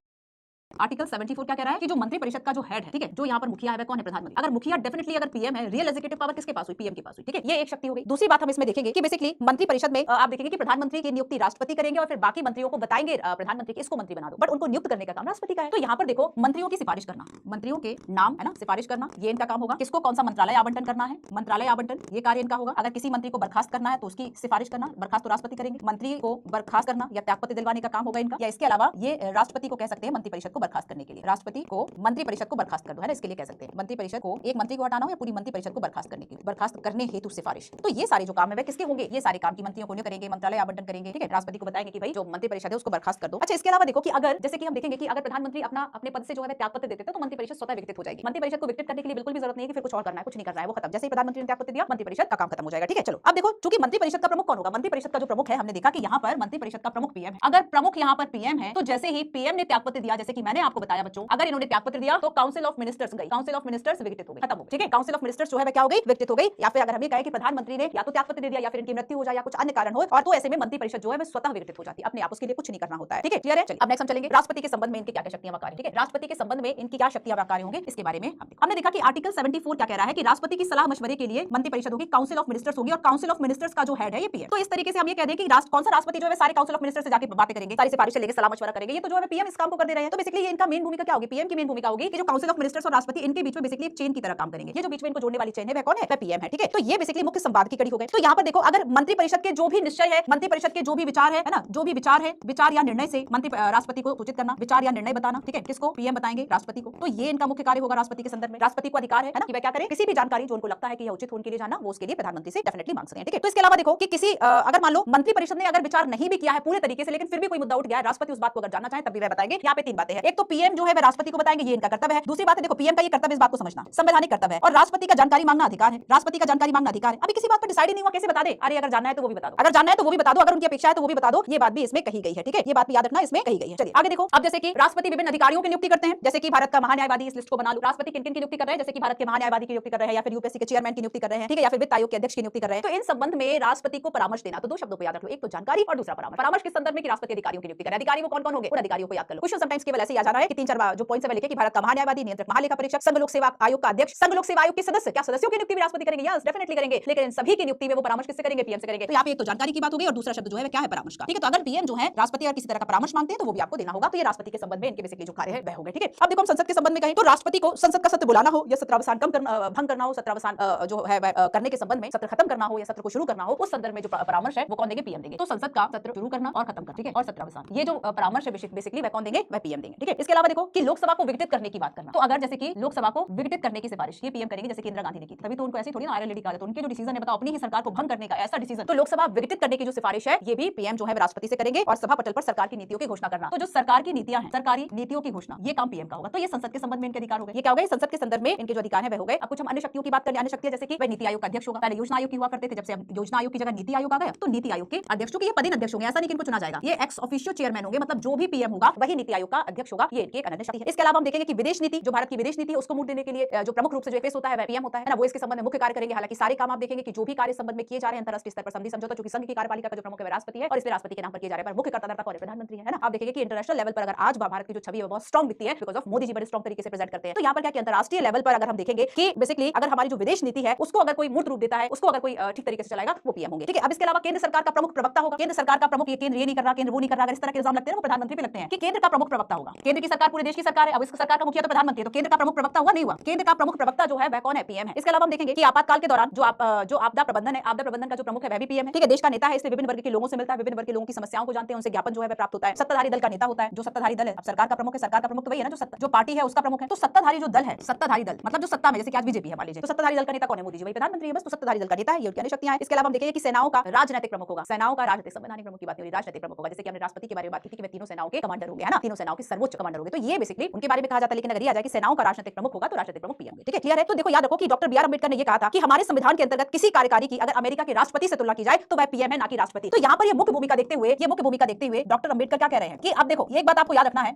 Speaker 1: आर्टिकल 74 क्या कह रहा है कि जो मंत्रिपरिषद का जो हेड है, ठीक है, जो यहाँ पर मुखिया है वह कौन है, प्रधानमंत्री। अगर मुखिया डेफिनेटली अगर पीएम है, रियल एग्जीक्यूटिव पावर किसके पास हुई, पीएम के पास हुई। ठीक है, ये एक शक्ति हो गई। दूसरी बात हम इसमें देखेंगे कि बेसिकली मंत्रिपरिषद में आप देखेंगे कि प्रधानमंत्री की नियुक्ति राष्ट्रपति करेंगे और फिर बाकी मंत्रियों को बताएंगे प्रधानमंत्री की इसको मंत्री बना दो, बट उनको नियुक्त करने का काम राष्ट्रपति का है। तो यहाँ पर देखो मंत्रियों की सिफारिश करना, मंत्रियों के नाम है ना, सिफारिश करना, ये इनका काम होगा। किसको कौन सा मंत्रालय आवंटन करना है, मंत्रालय आवंटन, ये कार्य इनका होगा। अगर किसी मंत्री को बर्खास्त करना है तो उसकी सिफारिश करना, बर्खास्त तो राष्ट्रपति करेंगे। मंत्री को बर्खास्त करना या त्यागपत्र दिलवाने का काम होगा इनका, या इसके अलावा ये राष्ट्रपति को कह सकते हैं मंत्रिपरिषद को बर्खास्त करने के लिए, राष्ट्रपति को मंत्रिपरिषद को बर्खास्त कर दो, है ना, इसके लिए कह सकते हैं मंत्रिपरिषद को, एक मंत्री को हटाना हो या पूरी मंत्रिपरिषद को बर्खास्त करने के लिए, बर्खास्त करने हेतु सिफारिश। तो ये सारे जो काम है वे किसके होंगे, ये सारे काम की मंत्रियों को नहीं करेंगे, मंत्रालय आवंटन करेंगे। ठीक है, राष्ट्रपति को बताएंगे कि भाई जो मंत्रिपरिषद है उसको बर्खास्त कर दो। अच्छा इसके अलावा देखो कि अगर जैसे कि हम देखेंगे कि अगर प्रधानमंत्री अपने पद से जो है त्यागपत्र देते तो मंत्रिपरिषद स्वतः विघटित हो जाएगी। मंत्रिपरिषद को विघटित करने के लिए बिल्कुल भी जरूरत नहीं है कि फिर कुछ और करना है, कुछ नहीं करना है, वो खत्म। जैसे ही प्रधानमंत्री ने त्यागपत्र दिया मंत्रिपरिषद का काम खत्म हो जाएगा। ठीक है, चलो अब देखो चूंकि मंत्रिपरिषद का प्रमुख कौन होगा, मंत्रिपरिषद का जो प्रमुख है, हमने देखा कि यहाँ पर मंत्रिपरिषद का प्रमुख पीएम है। अगर प्रमुख यहाँ पर पीएम है तो जैसे ही पीएम ने त्यागपत्र दिया, जैसे कि मैंने आपको बताया बच्चों, अगर इन्होंने त्यागपत्र दिया तो काउंसिल ऑफ मिनिस्टर्स गई, काउंसिल ऑफ मिनिस्टर्स विघटित हो गई, खत्म हो। ठीक है, काउंसिल ऑफ मिनिस्टर्स जो है क्या हो गई, विघटित हो गई। या फिर अगर हम ये कहें कि प्रधानमंत्री ने या तो त्यागपत्र दे दिया या फिर इनकी मृत्यु हो जाए या कुछ अन्य कारण हो, और तो ऐसे में मंत्रिपरिषद जो है वह स्वतः विघटित हो जाती है, अपने आप उसके लिए कुछ नहीं करना होता है। ठीक है, क्लियर है। चलिए अब नेक्स्ट हम चलेंगे राष्ट्रपति के संबंध में इनकी क्या-क्या शक्तियां व कार्य। ठीक है, राष्ट्रपति के संबंध में इनकी क्या शक्तियां व कार्य होंगे इसके बारे में हमने देखा कि आर्टिकल 74 क्या कह रहा है कि राष्ट्रपति की सलाह मशवरे के लिए मंत्रिपरिषद होगी, काउंसिल ऑफ मिनिस्टर्स होगी, और काउंसिल ऑफ मिनिस्टर्स का जो हेड है ये पीएम। तो इस तरीके से हम ये कह दें कि कौन सा राष्ट्रपति जो है सारे काउंसिल ऑफ मिनिस्टर्स से जाके बातें करेंगे, सारी सिफारिशें लेके सलाह मशवरा करेंगे, ये तो जो है पीएम इस काम को कर दे रहे हैं। तो बेसिकली ये इनका मेन भूमिका क्या होगी, पीएम की मेन भूमिका होगी कि जो काउंसिल ऑफ मिनिस्टर्स और राष्ट्रपति इनके बीच में बेसिकली एक चेन की तरह काम करेंगे। ये जो बीच में इनको जोड़ने वाली चेन है वह कौन है, वह पीएम है। ठीक है, तो ये बेसिकली मुख्य संवाद की कड़ी हो गई। तो यहाँ पर देखो अगर मंत्रिपरिषद के जो भी निश्चय है, मंत्रिपरिषद के जो भी विचार है ना, जो भी विचार है, विचार या निर्णय से राष्ट्रपति को सूचित करना, विचार या निर्णय बताना। ठीक है, किसको, पीएम बताएंगे राष्ट्रपति को। तो ये इनका मुख्य कार्य होगा राष्ट्रपति के संदर्भ में। राष्ट्रपति को अधिकार है ना कि वह क्या करे, किसी भी जानकारी जो उनको लगता है कि यह उचित हो उनके लिए जानना, वो उसके लिए प्रधानमंत्री से डेफिनेटली मांग सकते हैं। ठीक है, तो इसके अलावा देखो कि किसी अगर मान लो मंत्रिपरिषद ने अगर विचार नहीं भी किया है पूरे तरीके से, लेकिन फिर भी कोई मुद्दा उठ गया है, राष्ट्रपति उस बात को अगर जानना चाहे तब भी वह बताएंगे। यहाँ पे 3 बातें हैं। एक एक तो पीएम जो है वह राष्ट्रपति को बताएंगे, ये इनका कर्तव्य है। दूसरी बात है, देखो पीएम का ये कर्तव्य, इस बात को समझना संवैधानिक कर्तव्य है, और राष्ट्रपति का जानकारी मांगना अधिकार है, राष्ट्रपति का जानकारी मांगना अधिकार है। अभी किसी बात पर डिसाइड ही नहीं हुआ, कैसे बता दे? अरे अगर जानना है तो वो भी बता दो, अगर जानना है तो वो भी बता दो, अगर उनकी अपेक्षा है तो वो भी बता दो, ये बात भी इसमें कही गई है। ठीक है, ये बात भी याद रखना, इसमें कही गई है। चलिए आगे देखो। अब जैसे कि राष्ट्रपति विभिन्न अधिकारियों की नियुक्ति करते हैं, जैसे कि भारत का महान्यायवादी, इस लिस्ट को बना लो। राष्ट्रपति किन-किन की नियुक्ति कर रहे हैं? जैसे कि भारत के महान्यायवादी की नियुक्ति कर रहे हैं, या फिर यूपीएससी के चेयरमैन की नियुक्ति कर रहे हैं, ठीक है, या फिर वित्त आयोग के अध्यक्ष की नियुक्ति कर रहे हैं। तो इन संबंध में राष्ट्रपति को परामर्श देना, तो दो शब्दों को याद रख लो, एक तो जानकारी और दूसरा परामर्श। परामर्श किस संदर्भ में? कि राष्ट्रपति अधिकारियों की नियुक्ति कर रहे हैं। अधिकारी वो कौन-कौन होंगे? उन अधिकारियों को याद कर लो। क्वेश्चन समटाइम्स केवल ऐसे याद जाना है कि 3-4 जो पॉइंट्स है लिखे कि भारत का महान्यायवादी, नियंत्रक महालेखा परीक्षक, संघ लोक सेवा आयोग का अध्यक्ष, संघ लोक सेवा आयोग के सदस्य, क्या सदस्यों की नियुक्ति भी राष्ट्रपति करेंगे? यस, डेफिनेटली करेंगे, लेकिन इन सभी की नियुक्ति में वो परामर्श किससे करेंगे? पीएम से करेंगे। तो यहाँ पे एक तो जानकारी की बात हो गई और दूसरा शब्द जो है क्या है? परामर्श का। ठीक है, तो अगर पीएम जो है राष्ट्रपति और किसी तरह का परामर्श मांगते हैं तो वो भी आपको देना होगा। तो ये राष्ट्रपति के संबंध में इनके बेसिकली जो कार्य है वह हो गए। ठीक है, अब देखो हम संसद के संबंध में कहें तो राष्ट्रपति को संसद का सत्र बुलाना हो या सत्रावसान भंग करना हो, सत्रावसान जो है करने के संबंध में, सत्र खत्म करना हो या सत्र को शुरू करना हो, उस संदर्भ में जो परामर्श है वो कौन देंगे? पीएम देंगे। तो संसद का सत्र शुरू करना और खत्म करना, ठीक है, और सत्रावसान, ये जो परामर्श है बेसिकली वह कौन देंगे? वह पीएम देंगे। ठीक है, इसके अलावा देखो कि लोकसभा को विघटित करने की बात करना, तो अगर जैसे कि लोकसभा को विघटित करने की सिफारिश ये पीएम करेंगे, जैसे कि इंदिरा गांधी ने की, तभी तो उनको ऐसी थोड़ी ना आयरन लेडी कहा जाता है। उनके जो डिसीजन है, बताओ, अपनी ही सरकार को भंग करने का ऐसा डिसीजन, तो लोकसभा विघटित करने की जो सिफारिश है ये भी पीएम जो है राष्ट्रपति से करेंगे, और सभा पटल पर सरकार की नीतियों की घोषणा करना। तो जो सरकार की नीतियां हैं, सरकारी नीतियों की घोषणा, ये काम पीएम का होगा। तो ये संसद के संबंध में इनके अधिकार हो गए। ये क्या हो गए? संसद के संदर्भ में इनके जो अधिकार है वह हो गए। अब कुछ हम अन्य शक्तियों की बात करें। अन्य शक्तियां जैसे कि वह नीति आयोग का अध्यक्ष होगा। पहले योजना आयोग की हुआ करते थे, जब से योजना आयोग की जगह नीति आयोग आ गया तो नीति आयोग के अध्यक्ष, के ये पदेन अध्यक्ष होंगे, ऐसा नहीं कि इनको चुना जाएगा, ये एक्स ऑफिशियो चेयरमैन होंगे, मतलब जो भी पीएम होगा वही नीति आयोग का अध्यक्ष होगा। ये इनकी एक अन्य शक्ति है। इसके अलावा हम देखेंगे कि विदेश नीति, जो भारत की विदेश नीति है उसको मूड देने के लिए जो प्रमुख रूप से जो फेस होता है वह पीएम होता है ना, वो इसके संबंध में मुख्य कार्य करेंगे। हालांकि सारे काम आप देखेंगे कि जो भी कार्य संबंध में किए जा रहे हैं अंतरराष्ट्रीय स्तर पर संधि समझौता, चूंकि संघ की कार्यपालिका का जो प्रमुख है राष्ट्रपति है और इसलिए राष्ट्रपति के नाम पर किए जा रहे हैं, पर मुख्य कर्ता कौन है? प्रधानमंत्री है ना। आप देखेंगे कि इंटरनेशनल लेवल पर अगर आज भारत की जो छवि है बहुत स्ट्रांग दिखती है, बिकॉज ऑफ मोदी जी बड़े स्ट्रांग तरीके से प्रेजेंट करते हैं। तो यहाँ पर क्या कि अंतरराष्ट्रीय लेवल पर अगर हम देखेंगे कि बेसिकली अगर हमारी जो विदेश नीति है उसको अगर कोई मूर्त रूप देता है, उसको अगर कोई ठीक तरीके से चलाएगा, वो पीएम होंगे। ठीक है, अब इसके अलावा केंद्र सरकार का प्रमुख प्रवक्ता होगा। केंद्र सरकार का प्रमुख, ये केंद्र ये नहीं कर रहा, केंद्र वो नहीं कर रहा, अगर इस तरह के इल्जाम लगते हैं वो प्रधानमंत्री पे लगते हैं कि केंद्र का प्रमुख प्रवक्ता होगा। केंद्र की सरकार पूरे देश की सरकार है, अब इस सरकार का मुखिया तो प्रधानमंत्री है, तो केंद्र का प्रमुख प्रवक्ता हुआ नहीं हुआ। केंद्र का प्रमुख प्रवक्ता जो है वह कौन है? पीएम है। इसके अलावा हम देखेंगे कि आपातकाल के दौरान जो आपदा प्रबंधन है, आपदा प्रबंधन का जो प्रमुख है वह भी पीएम है। ठीक है, देश का नेता है, इसलिए विभिन्न वर्ग के लोगों से मिलता है, विभिन्न वर्ग के लोगों की समस्याओं को जानते हैं, उनसे ज्ञापन जो है वह प्राप्त होता है। सत्ताधारी दल का नेता होता है, जो सत्ताधारी दल है, अब सरकार का प्रमुख है, सरकार का प्रमुख तो वही है ना, जो पार्टी है उसका प्रमुख है। तो सत्ताधारी जो दल है, सत्ताधारी दल मतलब जो सत्ता में, जैसे कि आज बीजेपी है मान लीजिए, तो सत्ताधारी दल का नेता कौन है? मोदी जी, वही प्रधानमंत्री है बस। तो सत्ताधारी दल का नेता है, ये उनकी अन्य शक्तियां हैं। इसके अलावा हम देखेंगे कि सेनाओं का राजनीतिक प्रमुख होगा, सेनाओं का राजनीतिक, संवैधानिक प्रमुख की बात नहीं, राजनीतिक प्रमुख होगा। जैसे कि हमने राष्ट्रपति के बारे में बात की थी कि वे तीनों सेनाओं के कमांडर होंगे, है ना, तीनों सेनाओं के सर्वोच्च कमांडर होंगे। तो ये बेसिकली उनके बारे में कहा जाता है। लेकिन अगर ये आ जाए कि सेनाओं का राजनीतिक प्रमुख होगा तो राजनीतिक प्रमुख पीएम होंगे। ठीक है, क्लियर है? तो देखो याद रखो कि डॉक्टर बी आर अम्बेडकर ने ये कहा था कि हमारे संविधान के अंतर्गत किसी कार्यकारी की अगर अमेरिका के राष्ट्रपति से तुलना की जाए तो वह पीएम है, ना कि राष्ट्रपति। तो यहाँ पर ये मुख्य भूमिका देखते हुए डॉक्टर अम्बेडकर क्या कह रहे हैं कि अब देखो, ये एक बात आपको याद रखना है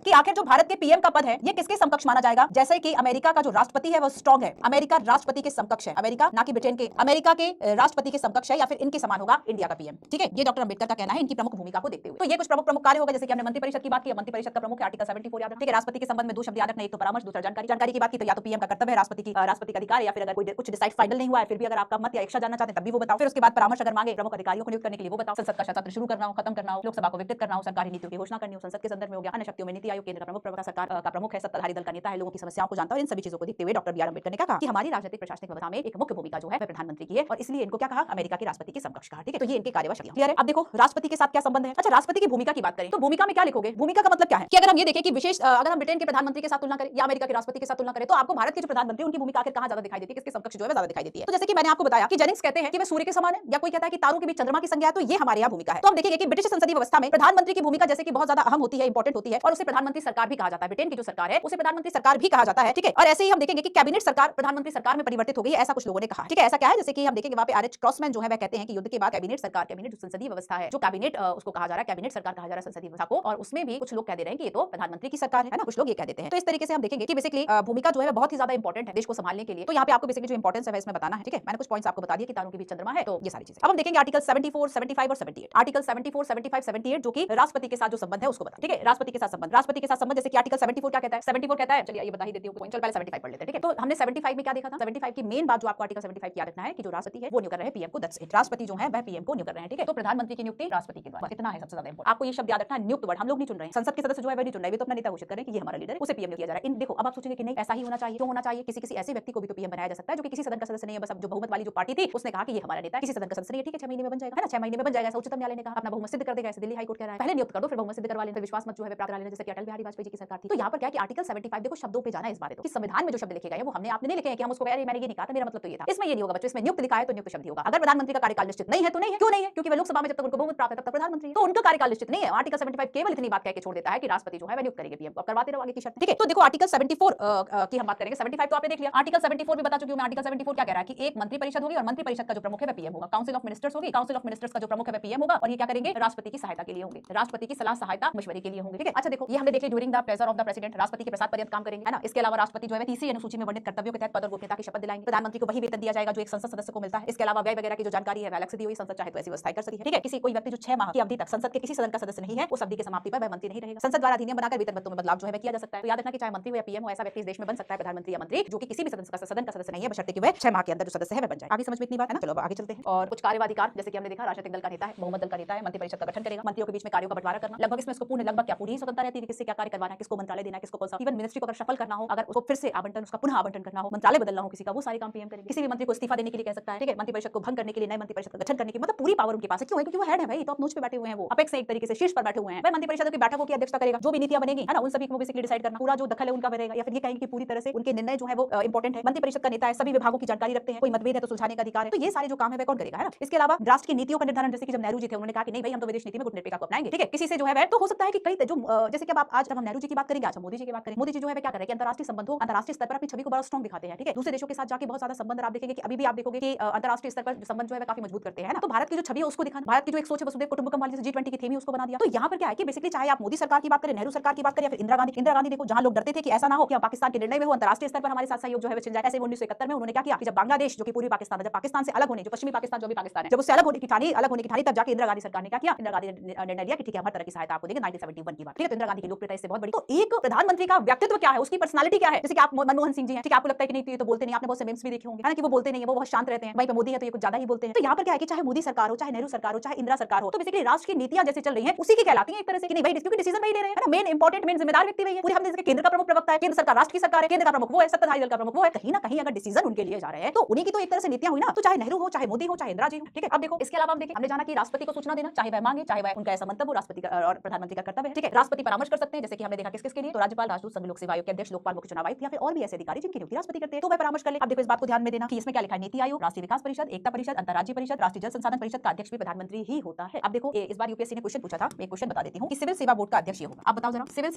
Speaker 1: कि आखिर जो भारत के पीएम का पद है ये किसके समकक्ष माना जाएगा? जैसे कि अमेरिका का जो राष्ट्रपति है वो स्ट्रांग है, अमेरिका राष्ट्रपति के समकक्ष है, अमेरिका ना कि ब्रिटेन के, अमेरिका के राष्ट्रपति के समकक्ष है, या फिर इनके समान होगा इंडिया का पीएम। ठीक है, ये डॉक्टर अम्बेडकर का कहना है इनकी प्रमुख भूमिका को देखते हुए। तो ये कुछ प्रमुख कार्य होगा, जैसे कि हमने मंत्रिपरिषद की बात की, मंत्रिपरिषद का प्रमुख है आर्टिकल 74 याद रखना। ठीक है, राष्ट्रपति के संबंध में दो शब्द याद रखना, एक तो परामर्श, दूसरा जानकारी। जानकारी की बात की तो या तो पीएम का कर्तव्य है, राष्ट्रपति का अधिकार, या फिर अगर कोई कुछ डिसाइड फाइनल नहीं हुआ है फिर भी अगर आपका मत या इच्छा जानना चाहते हैं तब भी वो बताओ। फिर उसके बाद परामर्श अगर मांगे प्रमुख अधिकारियों को नियुक्त करने के लिए वो बताओ। संसद का सत्र शुरू करना हो, खत्म करना हो, लोकसभा को विघटित करना हो, सरकारी नीतियों की घोषणा करनी हो, संसद के संदर्भ में हो गया। अन्य शक्तियों में नीति आयोग, केंद्र का प्रमुख प्रवक्ता, सरकार का प्रमुख है, सत्ताधारी दल का नेता है, लोगों की समस्याओं को जानता है। इन सभी चीजों को देखते हुए डॉक्टर बी आर अम्बेडकर ने कहा कि हमारी राजनीतिक प्रशासनिक व्यवस्था में एक मुख्य भूमिका जो है वह प्रधानमंत्री की है, और इसलिए इनको क्या कहा? अमेरिका के राष्ट्रपति के समकक्ष कहा। ठीक है, तो ये इनके कार्यवाही शक्तियां। क्लियर है? अब देखो राष्ट्रपति के साथ क्या संबंध है। अच्छा, राष्ट्रपति की भूमिका की बात करें तो भूमिका में क्या लिखोगे? भूमिका का मतलब क्या है कि अगर हम ये देखें कि विशेष अगर हम ब्रिटेन के प्रधानमंत्री के साथ तुलना करें या अमेरिका के राष्ट्रपति के साथ तुलना करें तो आपको भारत के जो प्रधानमंत्री उनकी भूमिका आखिर कहां ज्यादा दिखाई देती है, किसके समकक्ष जो है ज्यादा दिखाई देती है? तो जैसे कि मैंने आपको बताया कि जेनिंग्स कहते हैं कि वे सूर्य के समान है, या कोई कहता है कि तारों के बीच चंद्रमा की संज्ञा है, तो ये हमारे यहाँ भूमिका है। तो हम देखेंगे कि ब्रिटिश संसदीय व्यवस्था में प्रधानमंत्री की भूमिका जैसे कि बहुत ज्यादा अहम होती है, इंपॉर्टेंट होती है, और उसे प्रधानमंत्री सरकार भी कहा जाता है। ब्रिटेन की जो सरकार है उसे प्रधानमंत्री सरकार भी कहा जाता है। ठीक है, और ऐसे ही हम देखेंगे कि कैबिनेट सरकार प्रधानमंत्री सरकार में परिवर्तित हो गई है, ऐसा कुछ लोगों ने कहा। ठीक है, ऐसा क्या है? जैसे कि हम देखेंगे वहां पे आर एच क्रॉसमैन जो है वह कहते हैं कि युद्ध के बाद कैबिनेट सरकार, कैबिनेट जो संसदीय व्यवस्था है, जो कैबिनेट उसको कहा जा रहा है, कैबिनेट सरकार कहा जा रहा है संसदीय व्यवस्था को, और उसमें भी कुछ लोग कह दे रहे हैं कि ये तो प्रधानमंत्री की सरकार है ना, कुछ लोग ये कह देते हैं। तो इस तरीके से हम देखेंगे कि बेसिकली भूमिका जो है बहुत ही ज्यादा इंपॉर्टेंट है देश को संभालने के लिए। तो यहाँ पे आपको बेसिकली जो इंपॉर्टेंस है इसमें बताना है। ठीक है, मैंने कुछ पॉइंट्स आपको बता दिए कि तारों के बीच चंद्रमा है, तो ये सारी चीजें। अब हम देखेंगे आर्टिकल 74, 75 और 78। आर्टिकल 74, 75, 78 जो कि राष्ट्रपति के साथ जो संबंध है उसको बता। ठीक है, राष्ट्रपति के साथ संबंध, राष्ट्रपति के साथ संबंध, जैसे कि आर्टिकल 74 क्या कहता है? 74 कहता है, चलिए ये बता ही देती हूं पॉइंट। चल पहले 75 पढ़ लेते हैं। ठीक है, तो हमने 75 में क्या देखा था? 75 की मेन बात जो आपको आर्टिकल 75 याद रखना है कि जो राष्ट्रपति है वो नियुक्त कर रहे हैं पीएम को, दैट्स इट। राष्ट्रपति जो है वह पीएम को नियुक्त कर रहे हैं। ठीक है, तो प्रधानमंत्री की नियुक्ति राष्ट्रपति के द्वारा, इतना है सबसे ज्यादा इंपॉर्टेंट। आपको ये शब्द याद रखना है, नियुक्त वर्ड हम लोग नहीं चुन रहे हैं, संसद के सदस्य जो है वह नहीं चुन रहे हैं, वे तो अपना नेता घोषित कर रहे हैं कि ये हमारा लीडर है, उसे पीएम किया जा रहा है। इन देखो अब आप सोचेंगे कि नहीं ऐसा ही होना चाहिए, क्यों होना चाहिए? किसी ऐसे व्यक्ति को भी तो पीएम बनाया जा सकता है जो कि किसी सदन का सदस्य नहीं है, बस अब जो बहुमत वाली जो पार्टी थी उसने कहा कि ये हमारा नेता है, किसी सदन का सदस्य नहीं है। ठीक है, 6 महीने में बन जाएगा, है ना, 6 महीने में बन जाएगा, ऐसा उच्चतम न्यायालय ने कहा। अपना बहुमत सिद्ध कर देगा, ऐसे दिल्ली हाई कोर्ट कह रहा है। पहले नियुक्त कर दो फिर बहुमत सिद्ध करवा लेना, फिर विश्वास मत जो है प्राप्त करा लेना, जैसे कि अटल बिहारी वाजपेयी जी की सरकार थी। तो यहाँ पर क्या है कि आर्टिकल 75 देखो शब्दों पे जाना है इस बारे तो कि संविधान में जो शब्द लिखे गए वो हमने आपने नहीं लिखे हैं कि हम उसको कह रहे मैंने ये नहीं कहा था, मेरा मतलब तो ये था। इसमें ये नहीं होगा बच्चों, इसमें नियुक्त लिखा है तो नियुक्त शब्द होगा। अगर प्रधानमंत्री का कार्यकाल निश्चित नहीं है तो नहीं है। क्यों नहीं है? क्योंकि वे लोकसभा में जब तक उनको बहुमत प्राप्त है तब तक प्रधानमंत्री, तो उनका कार्यकाल निश्चित नहीं है। आर्टिकल 75 केवल इतनी बात कह के छोड़ देता है कि राष्ट्रपति जो है वह नियुक्त करेंगे। करेंगे पीएम को, अब करवाते रहो आगे की शर्त, ठीक है। तो देखो आर्टिकल 74 की हम बात करेंगे, 75 तो आपने देख लिया, आर्टिकल 74 भी बता चुकी हूं मैं। आर्टिकल 74 क्या कह रहा है कि एक मंत्री परिषद होगी और मंत्री परिषद का जो प्रमुख है वह पीएम होगा। काउंसिल ऑफ मिनिस्टर्स होगी, काउंसिल ऑफ मिनिस्टर्स का जो प्रमुख है वह पीएम होगा और ये क्या करेंगे, राष्ट्रपति की सहायता के लिए होंगे, राष्ट्रपति की सलाह सहायता मशवरे के लिए होंगे, ठीक है। अच्छा देखो ये हमने देख लिया during the pleasure of the president, राष्ट्रपति के प्रसाद पर्यंत काम करेंगे, है ना। इसके अलावा राष्ट्रपति जो है तीसरी अनुसूची में वर्णित कर्तव्यों के तहत पद और गोपनीयता की शपथ दिलाएंगे। प्रधानमंत्री को वही वेतन दिया जाएगा जो एक संसद सदस्य को मिलता है। इसके अलावा व्यय वगैरह की जो जानकारी है वह अलग से दी हुई, संसद चाहे तो ऐसी व्यवस्था कर सकती है, ठीक है। किसी कोई व्यक्ति जो 6 माह की अवधि तक संसद के किसी सदन का सदस्य नहीं है, उस अवधि की समाप्ति पर वह मंत्री नहीं रहेगा। संसद द्वारा अधिनियम बनाकर वेतन भत्तों में बदलाव जो है किया जा सकता है। तो याद रखना कि चाहे मंत्री हो या पीएम हो, ऐसा व्यक्ति इस देश में बन सकता है प्रधानमंत्री या मंत्री जो कि किसी भी सदन का सदस्य नहीं है, बशर्ते कि वह 6 माह के अंदर जो सदस्य है वह बन जाए। आगे समझ में इतनी बात है ना। चलो अब आगे चलते हैं। और कुछ कार्यवाधिकार जैसे कि हमने देखा राजनीतिक दल का नेता है, बहुमत दल का नेता है, मंत्रिपरिषद का गठन करेगा, मंत्रियों के बीच में कार्यों का बंटवारा करना, लगभग इसमें इसको पूर्ण लगभग क्या पूरी स्वतंत्रता रहती है, किससे क्या कार्य करवाना है, किसको मंत्रालय देना है, किसको कौन सा, इवन मिनिस्ट्री को अगर शफल करना हो, अगर उसको फिर से आवंटन उसका पुनः आवंटन करना हो, मंत्रालय बदलना हो किसी का, वो सारे काम पीएम करेंगे। किसी भी मंत्री को इस्तीफा देने के लिए कह सकता है, ठीक है। मंत्रिपरिषद को भंग करने के लिए, नए मंत्रिपरिषद का गठन करने की मतलब पूरी पावर उनके पास है। क्यों है? क्योंकि वो हेड है भाई, टॉप नोच पे बैठे हुए हैं, वो अपेक्स एक तरीके से शीर्ष पर बैठे हुए हैं। वह मंत्रिपरिषद की बैठकों की अध्यक्षता करेगा, जो भी नीतियां बनेगी है ना उन सभी को बेसिकली डिसाइड करना, पूरा जो दखल है उनका रहेगा, या फिर ये कहेंगे कि पूरी तरह से उनके निर्णय जो है वो इंपॉर्टेंट है। मंत्रिपरिषद का नेता है, सभी विभागों की जानकारी रखते हैं, कोई मतभेद है तो सुलझाने का अधिकार है। तो ये सारे जो काम है वह कौन करेगा, है ना। इसके अलावा राष्ट्र की नीतियों का निर्धारण, जैसे कि जब नेहरू जी थे उन्होंने कहा कि नहीं भाई हम तो विदेश नीति में गुटनिरपेक्षता को अपनाएंगे, ठीक है। किसी से जो है तो हो सकता है कि कई जो जैसे कि अब आप आज जब हम नेहरू जी की बात करेंगे, आज हम मोदी जी की बात करें, मोदी जी जो है क्या कर रहे हैं कि अंतरराष्ट्रीय संबंधों, अंतरराष्ट्रीय स्तर पर अपनी छवि को बड़ा स्ट्रांग दिखाते हैं, ठीक है। दूसरे देशों के साथ जाके बहुत ज्यादा संबंध आप देखेंगे कि अभी भी आप देखोगे कि अंतरराष्ट्रीय स्तर पर संबंध जो है काफी मजबूत करते हैं ना। तो भारत की जो छवि है उसको दिखाना, भारत की जो एक सोच है वसुधैव कुटुंबकम वाली G20 की थीम है उसको बना दिया। तो यहाँ पर क्या है कि बेसिकली चाहे आप मोदी सरकार की बात करें, नेहरू सरकार की बात करें या फिर इंदिरा गांधी देखो, जहां लोग डरते थे कि ऐसा ना हो कि हम पाकिस्तान के निर्णय में हो, अंतरराष्ट्रीय स्तर पर हमारे साथ सहयोग जो है छिन जाए, ऐसे 1971 में उन्होंने क्या किया कि जब बांग्लादेश जो कि पूर्वी पाकिस्तान है, जब पाकिस्तान से अलग होने, जो पश्चिमी पाकिस्तान जो भी पाकिस्तान है, जब उससे अलग होने की ठानी तब जाके इंदिरा गांधी सरकार ने क्या किया, इंदिरा गांधी ने निर्णय लिया कि ठीक है हम हर तरह की सहायता आपको देंगे। 1971 की बात, ठीक है। तो इंदिरा गांधी की लोकप्रियता इससे बहुत बड़ी। तो एक प्रधानमंत्री का व्यक्तित्व क्या है, उसकी पर्सनालिटी क्या है, जैसे कि आप मनमोहन सिंह जी हैं, ठीक है। आपको लगता है कि नहीं तो बोलते नहीं, आपने बहुत से मेम्स भी देखे होंगे, है ना, कि वो बोलते नहीं है, वो बहुत शांत रहते हैं। वहीं पे मोदी है तो ये कुछ ज्यादा ही बोलते हैं। तो यहाँ पर क्या है कि चाहे मोदी सरकार हो, चाहे नेहरू सरकार हो, चाहे इंदिरा सरकार हो, तो बेसिकली राष्ट्र की नीतियां जैसे चल रही हैं उसी की कहलाती हैं एक तरह से, कि नहीं भाई क्योंकि डिसीजन वही ले रहे हैं, है ना। मेन इंपॉर्टेंट मेन जिम्मेदार व्यक्ति वही है। पूरे हम देश के केंद्र का प्रमुख प्रवक्ता है, केंद्र सरकार राष्ट्र की सरकार है, केंद्र का प्रमुख वो है, सत्ताधारी दल का प्रमुख वो है। कहीं ना कहीं अगर डिसीजन उनके लिए जा रहे हैं तो उन्हीं की तो एक तरह से नीतियां हुई ना। तो चाहे नेहरू हो, चाहे मोदी हो, चाहे इंदिरा जी हो, ठीक है। अब देखो इसके अलावा हम देखें, हमने जाना कि राष्ट्रपति को सूचना देना, चाहे वह मांगे चाहे वह उनका ऐसा मंतव्य हो, राष्ट्रपति का और प्रधानमंत्री का कर्तव्य है, ठीक है। राष्ट्रपति परामर्श कर सकते हैं, जैसे कि हमने देखा किस किस के लिए, तो राज्यपाल, राजदूत, संघ लोक सेवा आयोग के अध्यक्ष, लोकपाल, मुख्य चुनाव आयुक्त या फिर और भी ऐसे अधिकारी जिनकी नियुक्ति राष्ट्रपति करते हैं, तो वह परामर्श कर ले। अब देखो इस बात को ध्यान में देना कि इसमें क्या लिखा है, नीति आयोग, राष्ट्रीय विकास परिषद, एकता परिषद, अंतरराज्यीय परिषद, राष्ट्रीय जल संसाधन परिषद का अध्यक्ष भी प्रधानमंत्री ही होता है। अब देखो इस बार यूपीएससी ने क्वेश्चन पूछा था, मैं क्वेश्चन बता देती हूँ कि सिविल सेवा बोर्ड का अध्यक्ष ये होगा। आप बताओ जरा, सिविल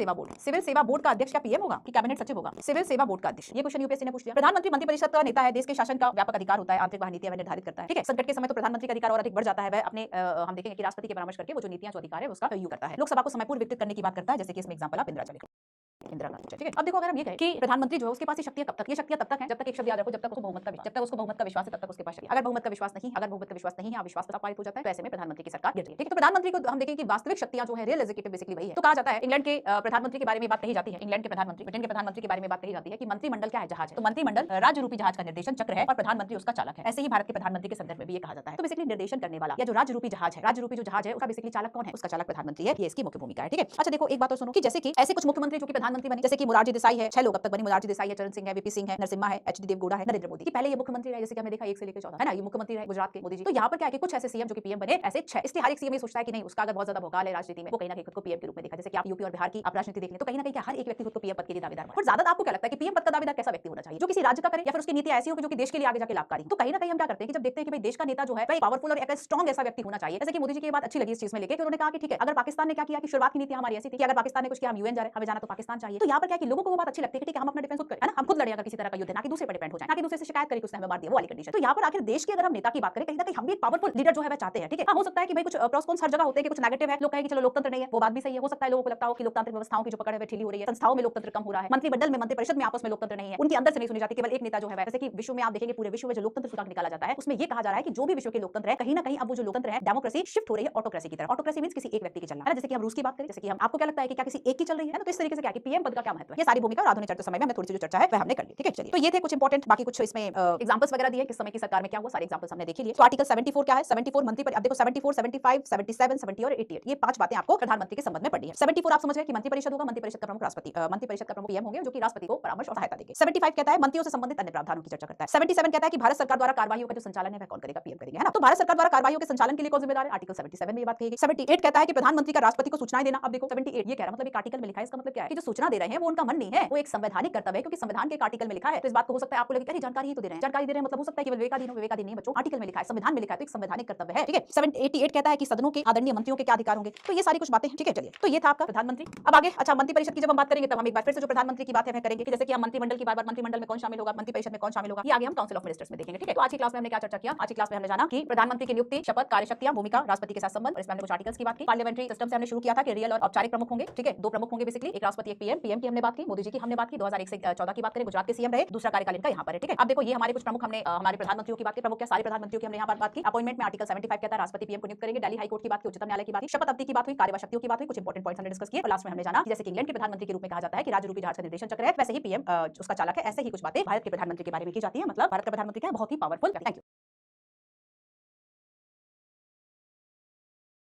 Speaker 1: सेवा बोर्ड का अध्यक्ष क्या पीएम होगा कि कैबिनेट सचिव होगा? सिविल सेवा बोर्ड का अध्यक्ष, ये क्वेश्चन यूपीएससी ने पूछ लिया। प्रधानमंत्री मंत्रिपरिषद का नेता है, देश के शासन का व्यापक अधिकार होता है, आंतरिक बाह्य नीतियां निर्धारित करता है, ठीक है। संकट के समय तो प्रधानमंत्री का अधिकार और अधिक बढ़ जाता है, वह अपने हम देखेंगे कि राष्ट्रपति के परामर्श करके वो जो नीतियां जो अधिकार है उसका यूज करता है। लोकसभा को समय पूर्व विकसित करने की बात करता है, जैसे कि इसमें एग्जांपल आप इंदिरा गांधी, ठीक है। अब देखो अगर हम ये कहें कि प्रधानमंत्री जो है उसके पास ये शक्तियां कब तक, ये शक्तियां तब तक है जब तक, एक शब्द याद रखो, जब तक उसको बहुमत का विश्वास है तब तक उसके पास शक्ति। अगर बहुमत का विश्वास नहीं है, अविश्वास प्रस्ताव पारित हो जाता है, तो ऐसे में प्रधानमंत्री की सरकार गिरती है, ठीक है। तो प्रधानमंत्री को हम देखें कि वास्तविक शक्तियां जो है रियल एग्जीक्यूटिव बेसिकली वही है। तो कहा जाता है इंग्लैंड के प्रधानमंत्री के बारे में बात कही जाती है, इंग्लैंड के प्रधानमंत्री, ब्रिटेन के प्रधानमंत्री के बारे में बात कही जाती है कि मंत्रिमंडल क्या है, जहाज है। तो मंत्रिमंडल राज्य रूपी जहाज का निर्देशन चक्र है और प्रधानमंत्री उसका चालक है। ऐसे ही भारत के प्रधानमंत्री के संदर्भ में भी ये कहा जाता है। तो बेसिकली निर्देशन करने वाला या जो राज्य रूपी जहाज है उसका बेसिकली चालक कौन है, उसका चालक प्रधानमंत्री है। ये इसकी मुख्य भूमिका है, ठीक है। अच्छा देखो एक बात और सुनो कि जैसे कि ऐसे कुछ मुख्यमंत्री जो कि प्रधानमंत्री बने, जैसे कि मोरारजी देसाई है, 6 लोग अब तक बने, मोरारजी देसाई है, चरण सिंह है, वीपी सिंह है, नरसिम्हा है, एचडी देवगौड़ा है, नरेंद्र मोदी। पहले ये मुख्यमंत्री रहे, जैसे कि हमने देखा 1 से लेकर 14, है ना, ये मुख्यमंत्री रहे गुजरात के मोदी जी। तो यहाँ पर क्या है कि कुछ ऐसे सीएम जो कि पीएम बने, ऐसे 6। इसलिए हर एक सीएम ये सोचता है कि नहीं उसका अगर बहुत ज्यादा भोकाल है राजनीति में, वो कहीं ना कहीं खुद को पीएम के रूप में देखा। जैसे कि आप यूपी और बिहार की आप राजनीति देख लें तो कहीं ना कहीं हर एक व्यक्ति खुद को पीएम पद के लिए दावेदार है। और ज्यादा आपको क्या लगता है कि पीएम पद का दावेदार कैसा व्यक्ति होना चाहिए, जो किसी राज्य का करे या फिर उसकी नीति ऐसी हो जो कि देश के लिए आगे जाके लाभकारी। तो कहीं ना कहीं हम क्या करते हैं कि जब देखते हैं कि भाई देश का नेता जो है वह पावरफुल और एक स्ट्रॉन्ग ऐसा व्यक्ति होना चाहिए। जैसे कि मोदी जी की बात अच्छी लगी इस चीज में लेके कि उन्होंने कहा कि ठीक है अगर पाकिस्तान ने क्या किया कि शुरुआत की नीति हमारी ऐसी थी कि अगर पाकिस्तान ने कुछ किया हम यूएन जा रहे हैं, हमें जाना तो पाकिस्तान चाहिए। तो यहाँ पर क्या कि लोगों को वो बात अच्छी लगती है कि ठीक है हम अपना डिफेंस खुद करें, है ना, हम खुद लड़े अगर किसी तरह का युद्ध, ना कि दूसरे पर डिपेंड हो जाए, ना कि दूसरे से शिकायत करें कि उसने हमें मार दिया, वो वाली कंडीशन। तो यहाँ पर आखिर देश की अगर हम नेता की बात करें कहीं ना कहीं हम भी एक पावरफुल लीडर जो है वह चाहते हैं, ठीक है। हाँ, हो सकता है कि भाई कुछ प्रोस कॉन्स हर जगह होते हैं कि कुछ नेगेटिव है, लोग कहें कि चलो लोकतंत्र नहीं है, वो बात भी सही है। हो सकता है लोगों को लगता हो कि लोकतांत्रिक व्यवस्थाओं की जो पकड़ है वह ढीली हो रही है, संस्थाओं में लोकतंत्र कम हो रहा है, मंत्रिमंडल में मंत्रिपरिषद में आपस में लोकतंत्र नहीं है, उनके अंदर से नहीं सुनी जाती, केवल एक नेता जो है। जैसे कि विश्व में आप देखेंगे पूरे विश्व में जो लोकतंत्र सूचकांक निकाला जाता है उसमें ये कहा जा रहा है कि जो भी विश्व के लोकतंत्र है कहीं ना कहीं अब वो जो लोकतंत्र है डेमोक्रेसी शिफ्ट हो रही है ऑटोक्रेसी की तरफ। ऑटोक्रेसी मींस किसी एक व्यक्ति की चलना है, जैसे कि हम रूस की बात करें, जैसे कि हम आपको क्या लगता है कि क्या किसी एक की चल रही है ना। तो इस तरीके से क्या कि पीएम पद का क्या महत्व है, ये सारी भूमिका और आधुनिक चर्चा समय में हमने थोड़ी सी जो चर्चा है वह हमने कर ली, ठीक है। चलिए तो ये थे कुछ इंपॉर्टेंट, बाकी कुछ इसमें एग्जांपल्स वगैरह दिए किस समय की सरकार में क्या हुआ, सारे एग्जांपल्स हमने देख लिए। तो आर्टिकल 74 क्या है, 74 मंत्री पर, अब देखो 74, 75, 77, 70 और 88 ये 5 बातें आपको प्रधानमंत्री के संबंध में पढ़नी है। 74 आप समझ गए कि मंत्रिपरिषद होगा, मंत्रिपरिषद का प्रमुख राष्ट्रपति, मंत्रिपरिषद का प्रमुख पीएम होंगे जो कि राष्ट्रपति को परामर्श और सहायता देंगे। 75 कहता है मंत्रियों से संबंधित अन्य प्रावधानों की चर्चा करता है। 77 कहता है कि भारत सरकार द्वारा कार्रवाइयों का जो संचालन है वह कौन करेगा, पीएम करेंगे, है ना। तो भारत सरकार द्वारा कार्रवाइयों के संचालन के लिए कौन जिम्मेदार है, आर्टिकल 77 में ये बात कही गई। 78 कहता है कि प्रधानमंत्री का राष्ट्रपति को सूचनाएं देना। अब देखो 78 ये कह रहा मतलब एक आर्टिकल में लिखा है, इसका मतलब क्या है कि जो सूचना दे रहे हैं वो उनका मन नहीं है, वो एक संवैधानिक कर्तव्य है, क्योंकि संविधान के एक आर्टिकल में लिखा है। तो इस बात को हो सकता है आपको लगे कि जानकारी ही तो दे रहे हैं, जानकारी दे रहे हैं मतलब हो सकता है कि विवेकाधीन हो, विवेकाधीन नहीं बच्चों, आर्टिकल में लिखा है, संविधान में लिखा है, तो एक संवैधानिक कर्तव्य है, ठीक है। 88 कहता है कि सदनों के आदरणीय मंत्रियों के क्या अधिकार होंगे। तो ये सारी कुछ बातें हैं, ठीक है। चलिए तो ये था आपका का प्रधानमंत्री। अब आगे अच्छा मंत्रिपरिषद की जब हम बात करेंगे तब हम एक बार फिर से जो प्रधानमंत्री की बात है वह करेंगे कि जैसे कि हम मंत्रिमंडल की बार-बार मंत्रिमंडल में कौन शामिल होगा, मंत्रिपरिषद में कौन शामिल होगा, ये आगे हम काउंसिल ऑफ मिनिस्टर्स में देखेंगे। ठीक है, तो आज की क्लास में हमने क्या चर्चा किया? आज की क्लास में हमने जाना कि प्रधानमंत्री की नियुक्ति, शपथ, कार्यशक्तियां, भूमिका, राष्ट्रपति के साथ संबंध, और इसमें हमने कुछ आर्टिकल्स की बात की। पार्लियामेंट्री सिस्टम से हमने शुरू किया था कि रियल और औपचारिक प्रमुख होंगे। ठीक है, दो प्रमुख होंगे बेसिकली, एक राष्ट्रपति एक पीएम। पीएम की हमने बात की, मोदी जी की हमने बात की, 2001 से 14 की बात करें गुजरात के सीएम रहे, दूसरा कार्यकाल इनका यहाँ पर है। ठीक है, अब देखो ये हमारे कुछ प्रमुख हमने हमारे प्रधानमंत्रियों की बात की, प्रमुख क्या सारे प्रधानमंत्रियों की हमने यहाँ पर बात की। अपॉइंटमेंट में आर्टिकल 75 कहता है राष्ट्रपति पीएम को नियुक्त करेंगे। दिल्ली हाई कोर्ट की बात की, उच्चतम न्यायालय की बात की, शपथ अवधि की बात हुई, कार्यवाही शक्तियों की बात हुई, कुछ इंपॉर्टेंट पॉइंट्स हमने डिस्कस किए और लास्ट में हमने जाना कि जैसे कि इंग्लैंड के प्रधानमंत्री के रूप में कहा जाता है कि राज्य रूपी जहाज का निर्देशन चक्र है, वैसे ही पीएम उसका चालक है। ऐसे ही कुछ बातें भारत के प्रधानमंत्री के बारे में की जाती है। मतलब भारत का प्रधानमंत्री क्या है, बहुत ही पावरफुल। Thank you.